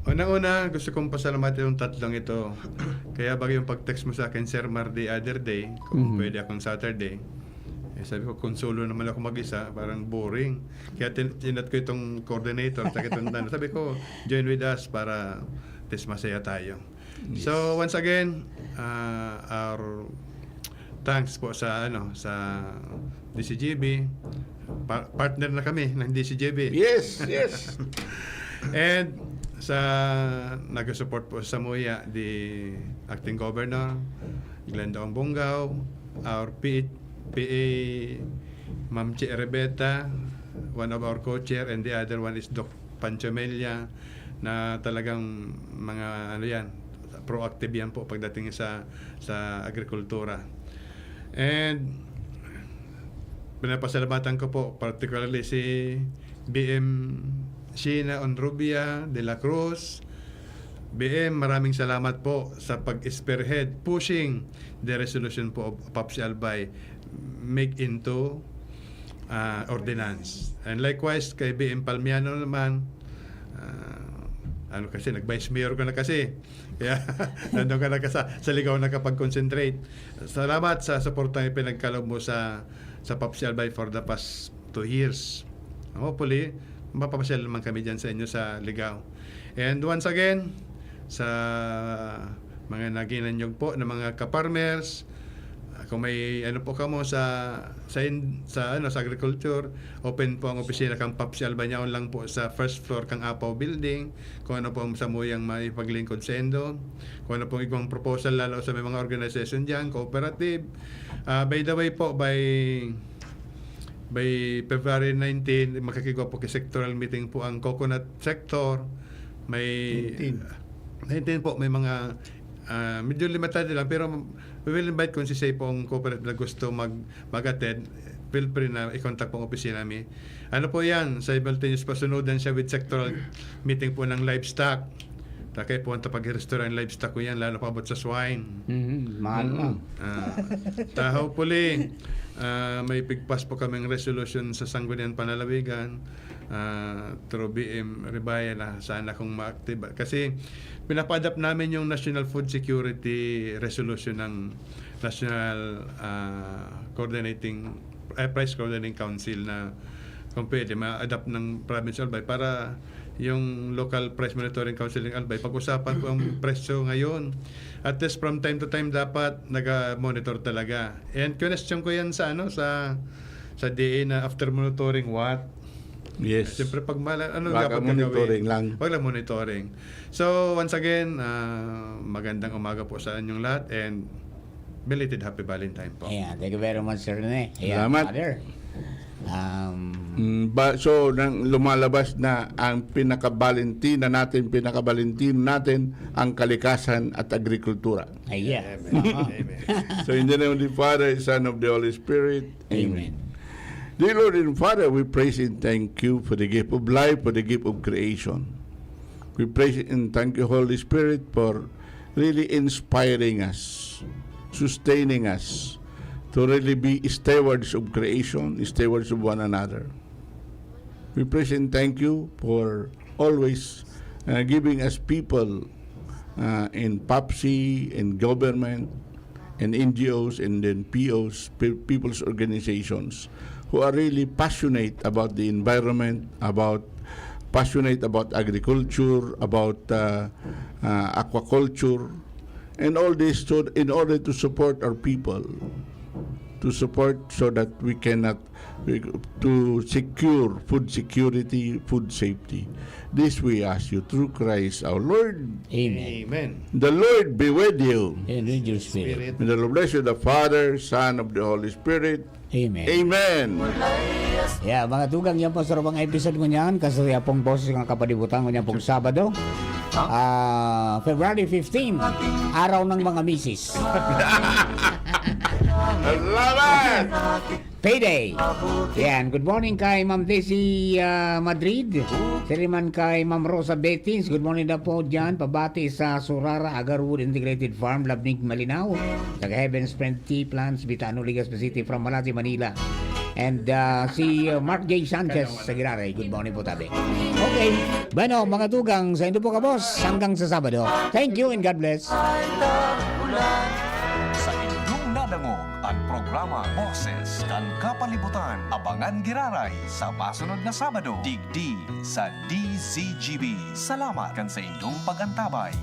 Una-una, gusto kong pasalamatan yung tatlong ito. Kaya bago yung pag-text mo sa akin, Sir Mar, the other day, kung pwede akong Saturday, sabi ko, kung solo naman ako mag-isa, parang boring. Kaya tinat ko itong coordinator, sabi ko, join with us para masaya tayo. Yes. So once again, our thanks po sa DCGB. Partner na kami ng DCGB. Yes. And sa nag-support po sa Muya, the acting governor, Glenda Ombongao, our PA Ma'am Che Rebeta, one of our co-chair, and the other one is Doc Pancho Mella, na talagang mga proactive yan po pagdating sa agrikultura. And pinapasalamatan ko po particularly si BM Sheena Onrubia de la Cruz. BM, maraming salamat po sa pag-spearhead, pushing the resolution po of PAPSI Albay make into ordinance. And likewise kay BM Palmiano naman, kasi nag-vice mayor ka na kasi. Kaya nandun ka na sa ligaw na kapag-concentrate. Salamat sa suporta yung pinagkalob mo sa PAPSI Albay for the past 2 years. Hopefully, mapapasyal naman kami dyan sa inyo sa ligaw. And once again, sa mga naginanyog po ng mga kaparmers, kung may po kamo sa agriculture, open po ang opisina kang PAPSI Albay niyaon lang po sa first floor kang Apaw Building. Kung ano po ang samuyang maipaglingkod sa endo, kung ano po ibang proposal lalo sa may mga organization diyan, cooperative. By the way po, by February 19, makikigwa po kay sectoral meeting po ang coconut sector. May 19 po, may mga medyo limited lang, pero we will invite kung si Say po ang cooperative na gusto mag-attend, feel free na i-contact po ang opisina namin. Ano po yan, simultaneous pasunudan siya with sectoral meeting po ng livestock. Kaya po ang pag-restore ang livestock ko yan, lalo pa about sa swine. Mahal na. Hopefully, may pigpas po kaming resolution sa Sangguniang Panalawigan through BM Rebaya na sana kung ma-active. Kasi pinapa-adapt namin yung National Food Security Resolution ng National Price Coordinating Council na kung pwede ma-adapt ng Province Albay para yung Local Price Monitoring Council ng Albay pag-usapan po ang presyo ngayon. At least from time to time dapat nag-monitor talaga. And question ko yan sa DA na after monitoring what? Yes. Siyempre, pag Baka monitoring lang. Wag lang monitoring. So, once again, magandang umaga po sa inyong lahat and belated Happy Valentine po. Ayan, thank you very much, Sir Rene. Salamat. Father. So, nang lumalabas na ang pinakabalentino natin ang kalikasan at agrikultura. Ayan. So, in the name of the Father, Son of the Holy Spirit. Amen. Dear Lord and Father, we praise and thank you for the gift of life, for the gift of creation. We praise and thank you, Holy Spirit, for really inspiring us, sustaining us, to really be stewards of creation, stewards of one another. We praise and thank you for always giving us people in PAPSI, in government, and NGOs, and then POs, people's organizations, who are really passionate about the environment, passionate about agriculture, about aquaculture, and all this in order to support our people, to support so that we cannot to secure food security, food safety. This we ask you through Christ our Lord. Amen. Amen. The Lord be with you. And with your spirit. May the Lord bless you, the Father, Son of the Holy Spirit. Amen. Amen. Yeah, mga tugang, yan po sa rabang episode ko niyan. Kasi yan pong boses ng kapalibutan ko niyan pong Sabado. February 15, araw ng mga misis. Salamat! Payday! Yan, good morning kay Ma'am Daisy Madrid. Siriman kay Ma'am Rosa Bettins. Good morning na po dyan. Pabati sa Surara, Agarwood Integrated Farm, Labnig, Malinaw. Taga Heaven Sprint Tea Plants, Bitano, Legazpi City from Malati, Manila. And si Mark J. Sanchez sa Giraray. Good morning po, tabi. Okay. Bueno, mga tugang, sa Indo po ka, boss. Hanggang sa Sabado. Thank you and God bless. Sa inyong nadangog ang programa Boses kan Kapalibutan. Abangan Giraray sa masunod na Sabado. Digdi sa DZGB. Salamat kan sa inyong pagantabay.